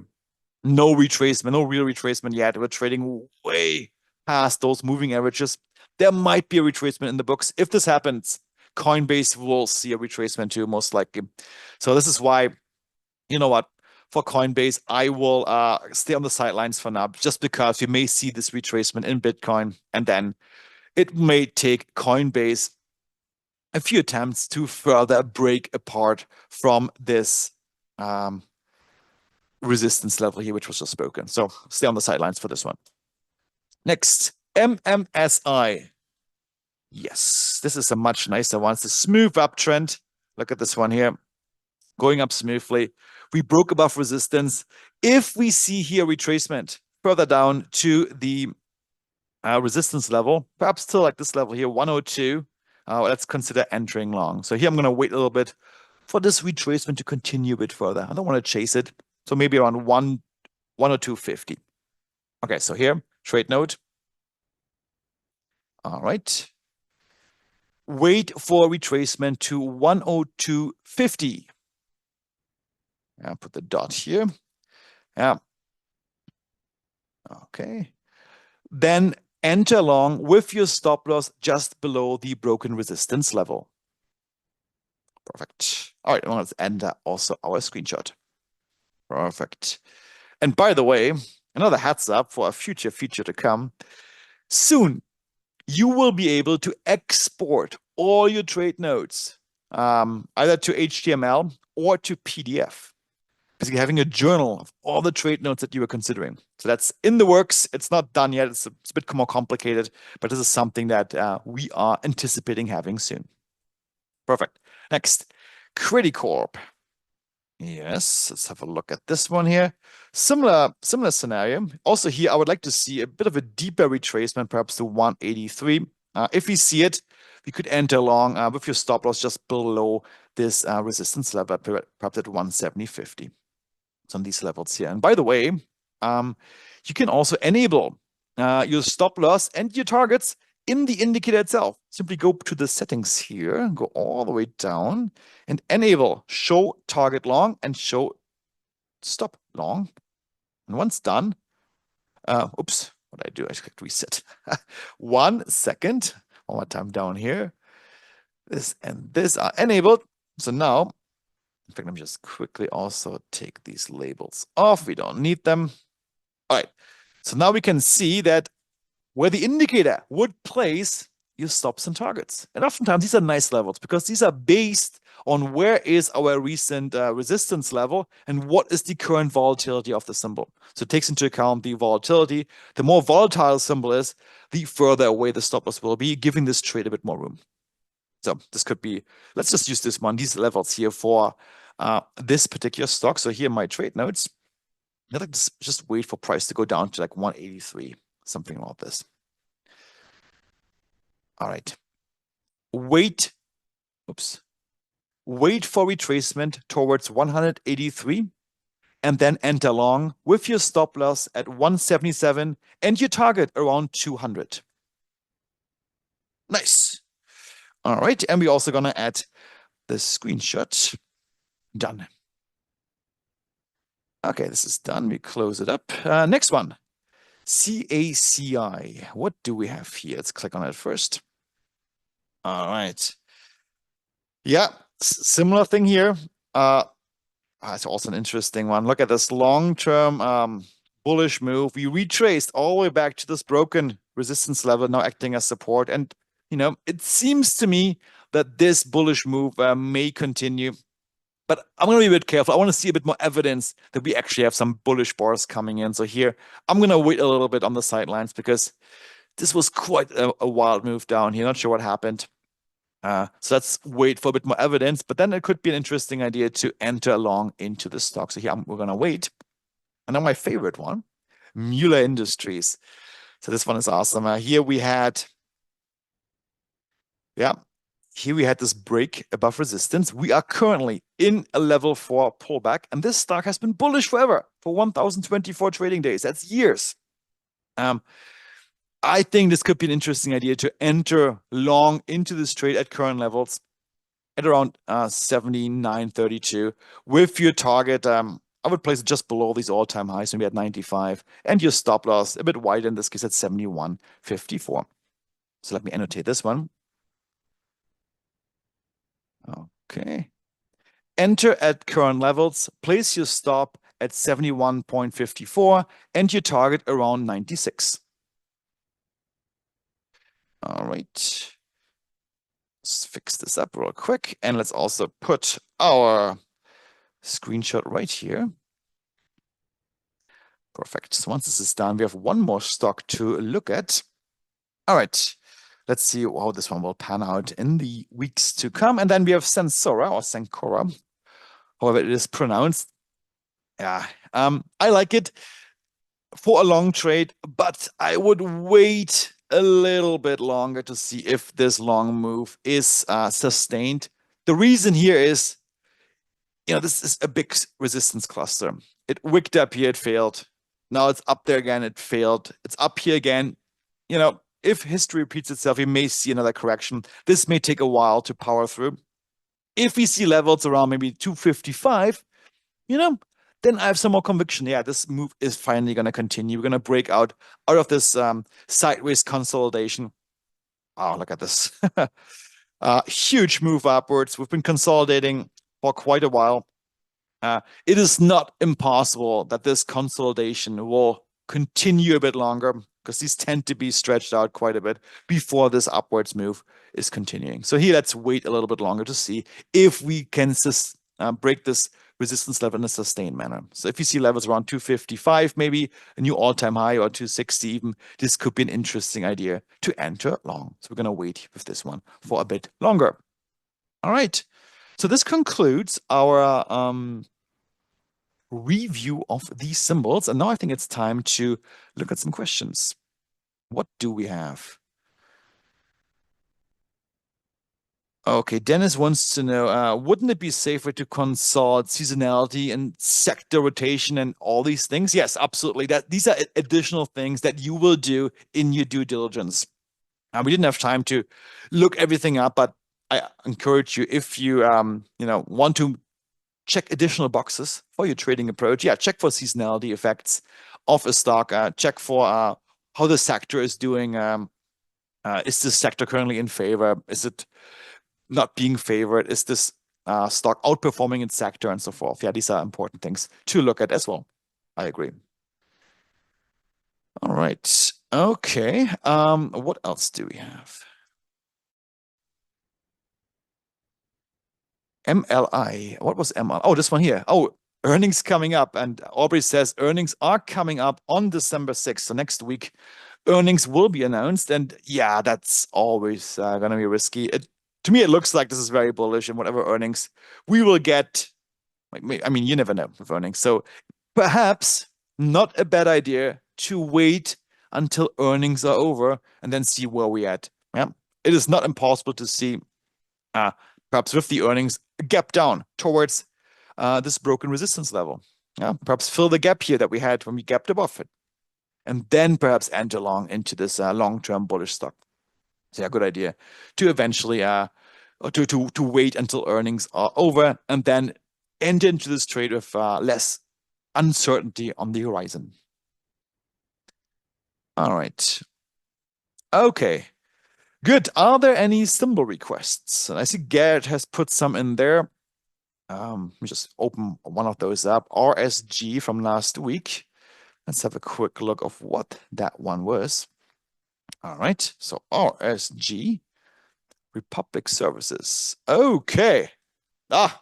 No retracement, no real retracement yet. We're trading way past those moving averages. There might be a retracement in the books. If this happens, Coinbase will see a retracement too, most likely. So this is why, you know what, for Coinbase, I will stay on the sidelines for now, just because you may see this retracement in Bitcoin, and then it may take Coinbase a few attempts to further break apart from this resistance level here, which was just spoken. So stay on the sidelines for this one. Next, MMSI. Yes, this is a much nicer one. It's a smooth uptrend. Look at this one here, going up smoothly. We broke above resistance. If we see here retracement further down to the resistance level, perhaps still like this level here, 102, let's consider entering long. So here I'm going to wait a little bit for this retracement to continue a bit further. I don't want to chase it. So maybe around 102.50. Okay, so here, trade note. All right. Wait for retracement to 102.50. Yeah, put the dot here. Yeah. Okay. Then enter long with your stop loss just below the broken resistance level. Perfect. All right, let's enter also our screenshot. Perfect. And by the way, another heads up for a future feature to come. Soon, you will be able to export all your trade notes, either to HTML or to PDF. Basically having a journal of all the trade notes that you were considering. So that's in the works. It's not done yet. It's a bit more complicated, but this is something that we are anticipating having soon. Perfect. Next, Criticorp. Yes, let's have a look at this one here. Similar scenario. Also here, I would like to see a bit of a deeper retracement, perhaps to 183. If we see it, we could enter long with your stop loss just below this resistance level, perhaps at 170.50. It's on these levels here. And by the way, you can also enable your stop loss and your targets in the indicator itself. Simply go to the settings here, go all the way down, and enable show target long and show stop long. And once done, oops, what did I do? I clicked reset. 1 second. One more time down here. This and this are enabled. So now, in fact, let me just quickly also take these labels off. We don't need them. All right. So now we can see that where the indicator would place your stops and targets. And oftentimes these are nice levels because these are based on where is our recent resistance level and what is the current volatility of the symbol. So it takes into account the volatility. The more volatile the symbol is, the further away the stop loss will be, giving this trade a bit more room. So this could be, let's just use this one, these levels here for this particular stock. So here my trade notes, let's just wait for price to go down to like 183, something like this. All right. Wait, oops. Wait for retracement towards 183 and then enter long with your stop loss at 177 and your target around 200. Nice. All right. And we're also going to add the screenshot. Done. Okay, this is done. We close it up. Next one. CACI. What do we have here? Let's click on it first. All right. Yeah, similar thing here. It's also an interesting one. Look at this long-term bullish move. We retraced all the way back to this broken resistance level, now acting as support. And, it seems to me that this bullish move may continue. But I'm going to be a bit careful. I want to see a bit more evidence that we actually have some bullish bars coming in. So here, I'm going to wait a little bit on the sidelines because this was quite a wild move down here. Not sure what happened. So let's wait for a bit more evidence, but then it could be an interesting idea to enter along into the stock. So here we're going to wait. And then my favorite one, Mueller Industries. So this one is awesome. Here we had this break above resistance. We are currently in a level 4 pullback, and this stock has been bullish forever for 1,024 trading days. That's years. I think this could be an interesting idea to enter long into this trade at current levels at around 79.32 with your target. I would place it just below these all-time highs, maybe at 95, and your stop loss a bit wider in this case at 71.54. So let me annotate this one. Okay. Enter at current levels, place your stop at 71.54 and your target around 96. All right. Let's fix this up real quick. And let's also put our screenshot right here. Perfect. So once this is done, we have one more stock to look at. All right. Let's see how this one will pan out in the weeks to come. And then we have Sencora, however it is pronounced. Yeah, I like it for a long trade, but I would wait a little bit longer to see if this long move is sustained. The reason here is, this is a big resistance cluster. It wicked up here, it failed. Now it's up there again, it failed. It's up here again. If history repeats itself, we may see another correction. This may take a while to power through. If we see levels around maybe 255, then I have some more conviction. Yeah, this move is finally going to continue. We're going to break out of this sideways consolidation. Oh, look at this. Huge move upwards. We've been consolidating for quite a while. It is not impossible that this consolidation will continue a bit longer because these tend to be stretched out quite a bit before this upwards move is continuing. So here, let's wait a little bit longer to see if we can break this resistance level in a sustained manner. So if you see levels around 255, maybe a new all-time high, or 260 even, this could be an interesting idea to enter long. So we're going to wait with this one for a bit longer. All right. So this concludes our review of these symbols. And now I think it's time to look at some questions. What do we have? Okay, Dennis wants to know, wouldn't it be safer to consult seasonality and sector rotation and all these things? Yes, absolutely. These are additional things that you will do in your due diligence. We didn't have time to look everything up, but I encourage you, if you want to check additional boxes for your trading approach, check for seasonality effects of a stock. Check for how the sector is doing. Is this sector currently in favor? Is it not being favored? Is this stock outperforming its sector and so forth? Yeah, these are important things to look at as well. I agree. All right. Okay. What else do we have? MLI. What was MLI? Oh, this one here. Oh, earnings coming up. And Aubrey says earnings are coming up on December 6th. So next week, earnings will be announced. And yeah, that's always going to be risky. To me, it looks like this is very bullish. And whatever earnings we will get, like, I mean, you never know with earnings. So perhaps not a bad idea to wait until earnings are over and then see where we at. Yeah. It is not impossible to see uh, perhaps with the earnings gap down towards this broken resistance level. Yeah, perhaps fill the gap here that we had when we gapped above it, and then perhaps enter long into this long-term bullish stock. So yeah, good idea to eventually to wait until earnings are over and then enter into this trade with less uncertainty on the horizon. All right. Okay. Good. Are there any symbol requests? And I see Garrett has put some in there. Let me just open one of those up. RSG from last week. Let's have a quick look of what that one was. All right, so RSG, Republic Services. Okay. Ah,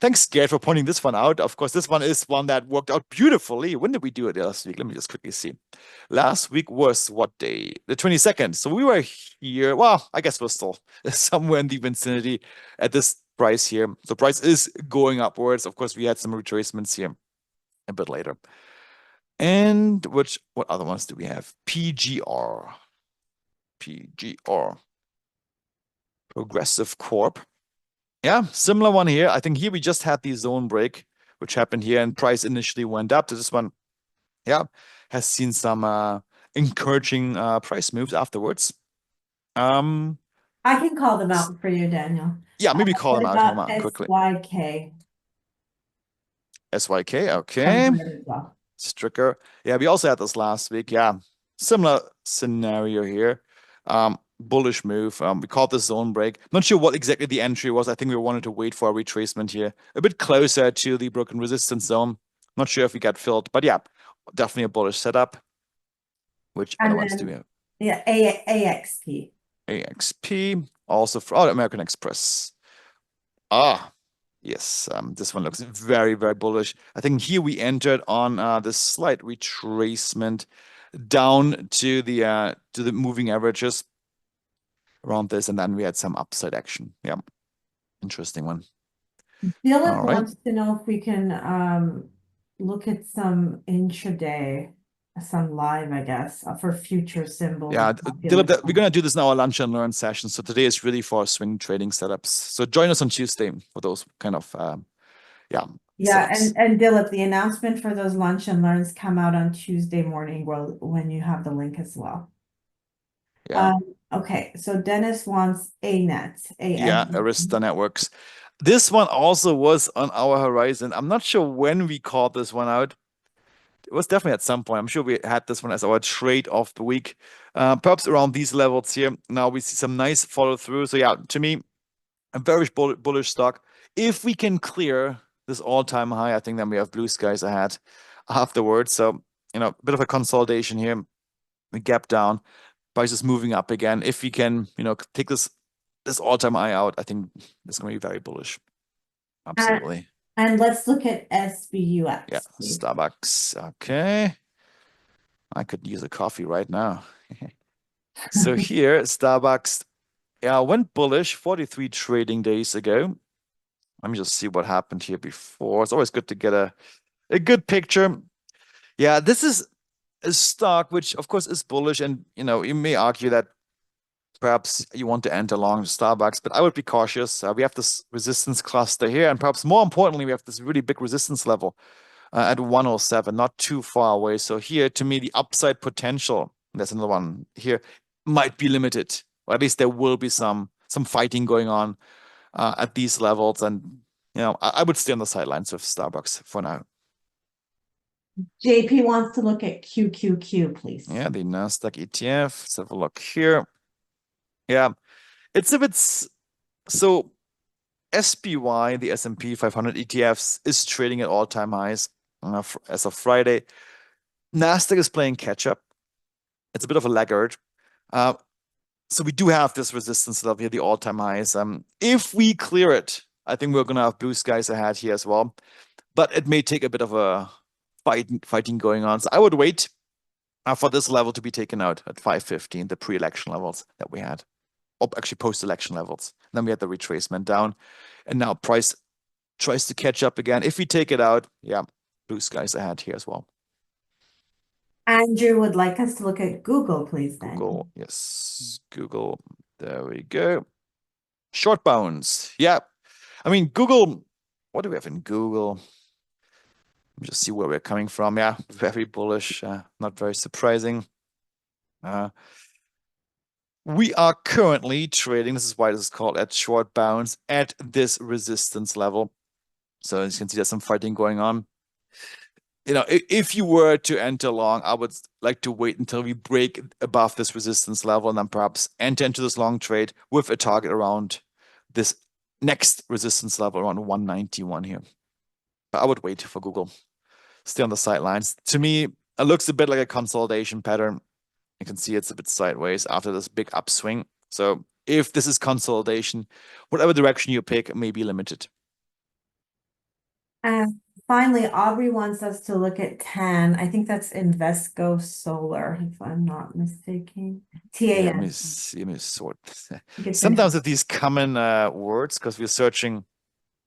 thanks, Gerd, for pointing this one out. Of course, this one is one that worked out beautifully. When did we do it last week? Let me just quickly see. Last week was what day? The 22nd. So we were here. Well, I guess we're still somewhere in the vicinity at this price here. The price is going upwards. Of course, we had some retracements here a bit later. And what other ones do we have? PGR. PGR. Progressive Corp. Yeah, similar one here. I think here we just had the zone break, which happened here, and price initially went up. To this one, yeah, has seen some encouraging price moves afterwards. Um, I can call them out for you, Daniel. yeah, maybe call What them out. Hold about on quickly. SYK? SYK, From okay. there as well. Stricker. Yeah, we also had this last week. Yeah, similar scenario here. Bullish move. We called this zone break. Not sure what exactly the entry was. I think we wanted to wait for a retracement here, a bit closer to the broken resistance zone. Not sure if we got filled, but yeah, definitely a bullish setup. Which other And ones do we then, have? yeah, AXP. AXP, also for American Express. Ah, yes, this one looks very, very bullish. I think here we entered on this slight retracement down to the moving averages around this, and then we had some upside action. Yeah, interesting one. Dylan All right. wants to know if we can look at some intraday, some live, I guess, for future symbols Yeah, of Dilip, popular. we're gonna do this in our lunch and learn session. So today is really for swing trading setups. So join us on Tuesday for those kind of yeah Yeah, setups. and Dylan, the announcement for those lunch and learns come out on Tuesday morning, well, when you have the link as well. Yeah, Okay, so Dennis wants ANET, yeah, AN. Arista Networks. This one also was on our horizon. I'm not sure when we called this one out. It was definitely at some point. I'm sure we had this one as our trade of the week. Perhaps around these levels here. Now we see some nice follow through. So yeah, to me, a very bullish stock. If we can clear this all-time high, I think then we have blue skies ahead afterwards. So, a bit of a consolidation here. We gap down. Price is moving up again. If we can, take this all-time high out, I think it's going to be very bullish. And, Absolutely. and let's look at Yeah, SBUX, please. Starbucks. Okay. I could use a coffee right now. So here, Starbucks, yeah, went bullish 43 trading days ago. Let me just see what happened here before. It's always good to get a good picture. Yeah, this is a stock which, of course, is bullish, and you may argue that perhaps you want to enter long Starbucks, but I would be cautious. We have this resistance cluster here, and perhaps more importantly, we have this really big resistance level at 107, not too far away. So here, to me, the upside potential, there's another one here, might be limited, or at least there will be some fighting going on at these levels, and I would stay on the sidelines with Starbucks for now. JP wants to look at QQQ, please. Yeah, the Nasdaq ETF. Let's have a look here. Yeah, it's a bit so SPY, the S&P 500 ETFs, is trading at all-time highs as of Friday. Nasdaq is playing catch up. It's a bit of a laggard. Uh, so we do have this resistance level here, the all-time highs. If we clear it, I think we're gonna have blue skies ahead here as well. But it may take a bit of a fighting going on. So I would wait for this level to be taken out at 515, the pre-election levels that we had, or actually post-election levels. And then we had the retracement down, and now price tries to catch up again. If we take it out, yeah, blue skies ahead here as well. Andrew would like us to look at Google, please, then. Google, yes, Google. There we go. Short bounds. Yeah. I mean, Google, what do we have in Google? Let me just see where we're coming from. Yeah, very bullish, not very surprising. We are currently trading, this is why this is called at short bounds, at this resistance level. So as you can see, there's some fighting going on. You know, if you were to enter long, I would like to wait until we break above this resistance level and then perhaps enter into this long trade with a target around this next resistance level around 191 here. But I would wait for Google. Stay on the sidelines. To me, it looks a bit like a consolidation pattern. You can see it's a bit sideways after this big upswing. So if this is consolidation, whatever direction you pick may be limited. And finally, Aubrey wants us to look at TAN. I think that's Invesco Solar, if I'm not mistaken. Yeah, let me TAN. see, let me sort. It's Sometimes with these common words, because we're searching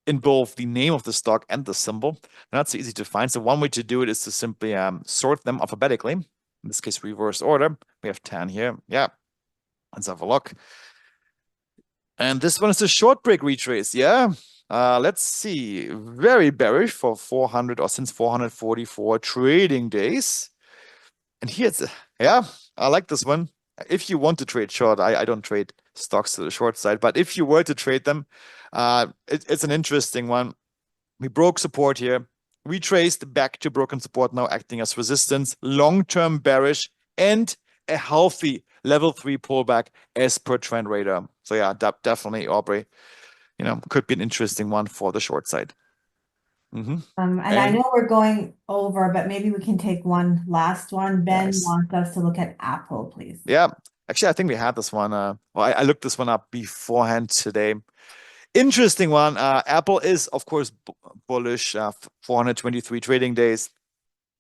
in both the name of the stock and the symbol, they're not so easy to find. So one way to do it is to simply sort them alphabetically. In this case, reverse order. We have TAN here. Yeah, let's have a look. And this one is a short break retrace. Yeah. Let's see. Very bearish for 400 or since 444 trading days. And here's, yeah, I like this one. If you want to trade short, I don't trade stocks to the short side, but if you were to trade them, it's an interesting one. We broke support here, retraced back to broken support, now acting as resistance, long-term bearish, and a healthy level 3 pullback as per trend radar. So yeah, definitely Aubrey, you know, could be an interesting one for the short side. And I And know we're going over, but maybe we can take one last one. Ben nice. wants us to look at Apple, please. Yeah, actually, I think we had this one. Well, I looked this one up beforehand today. Interesting one. Apple is, of course, bullish, 423 trading days.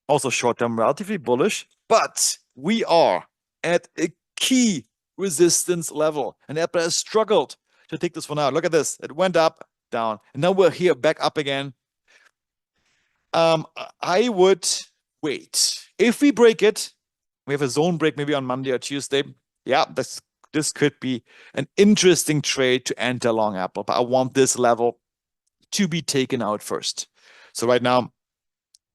Also short term, relatively bullish, but we are at a key resistance level, and Apple has struggled to take this one out. Look at this. It went up, down, and now we're here back up again. I would wait. If we break it, we have a zone break maybe on Monday or Tuesday. Yeah, this could be an interesting trade to enter long Apple, but I want this level to be taken out first. So right now,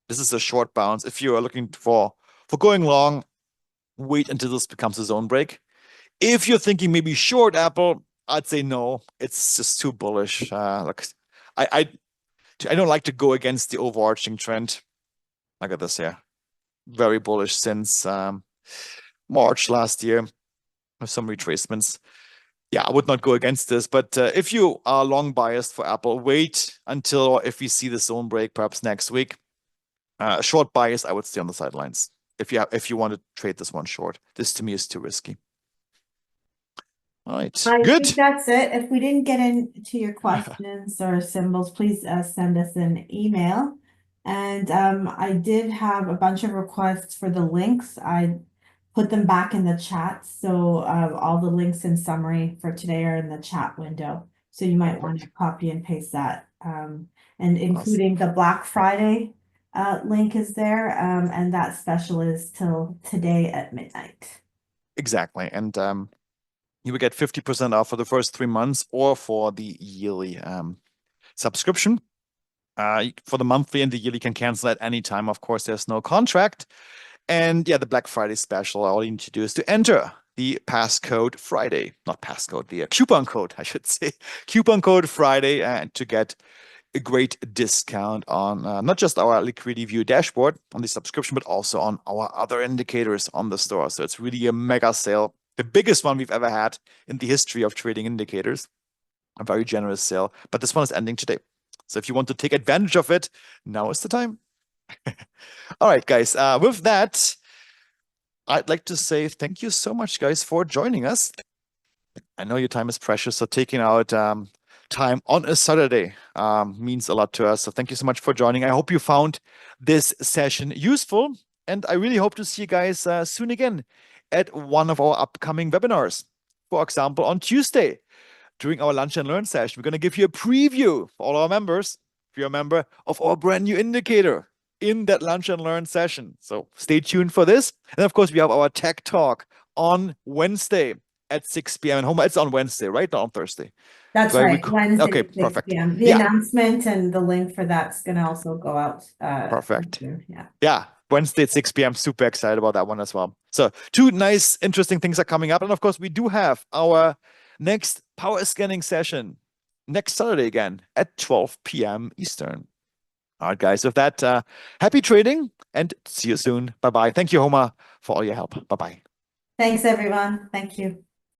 this is a short bounce. If you are looking for going long, wait until this becomes a zone break. If you're thinking maybe short Apple, I'd say no. It's just too bullish. Look, I I don't like to go against the overarching trend. Look at this here. Very bullish since March last year with some retracements. Yeah, I would not go against this, but if you are long biased for Apple, wait until if we see the zone break perhaps next week. Short bias, I would stay on the sidelines. If you want to trade this one short, this to me is too risky. All right, I good. think that's it. If we didn't get into your questions or symbols, please send us an email. And I did have a bunch of requests for the links. I put them back in the chat. So all the links and summary for today are in the chat window. So you might want to Perfect. copy and paste that. And Awesome. including the Black Friday link is there. And that special is till today at midnight. Exactly. And you will get 50% off for the first 3 months or for the yearly subscription. For the monthly and the yearly, you can cancel at any time. Of course, there's no contract. And yeah, the Black Friday special, all you need to do is to enter the passcode Friday, not passcode, the coupon code, I should say, coupon code Friday, to get a great discount on not just our Liquidity View dashboard on the subscription, but also on our other indicators on the store. So it's really a mega sale, the biggest one we've ever had in the history of trading indicators. A very generous sale, but this one is ending today. So if you want to take advantage of it, now is the time. All right, guys. With that, I'd like to say thank you so much, guys, for joining us. I know your time is precious, so taking out time on a Saturday means a lot to us. So thank you so much for joining. I hope you found this session useful, and I really hope to see you guys soon again at one of our upcoming webinars. For example, on Tuesday, during our Lunch and Learn session, we're going to give you a preview for all our members, if you're a member, of our brand new indicator in that Lunch and Learn session. So stay tuned for this. And of course, we have our Tech Talk on Wednesday at 6 p.m. And Homer, it's on Wednesday, right? Not on Thursday. That's Do I right, recall? Wednesday Okay, at 6 perfect. p.m. The Yeah, announcement and the link for that's going to also go out. perfect. Yeah. Yeah, Wednesday at 6 p.m. Super excited about that one as well. So, two nice, interesting things are coming up. And of course, we do have our next power scanning session next Saturday again at 12 p.m. Eastern. All right, guys, with that, happy trading and see you soon. Bye bye. Thank you, Homer, for all your help. Bye bye. Thanks, everyone. Thank you.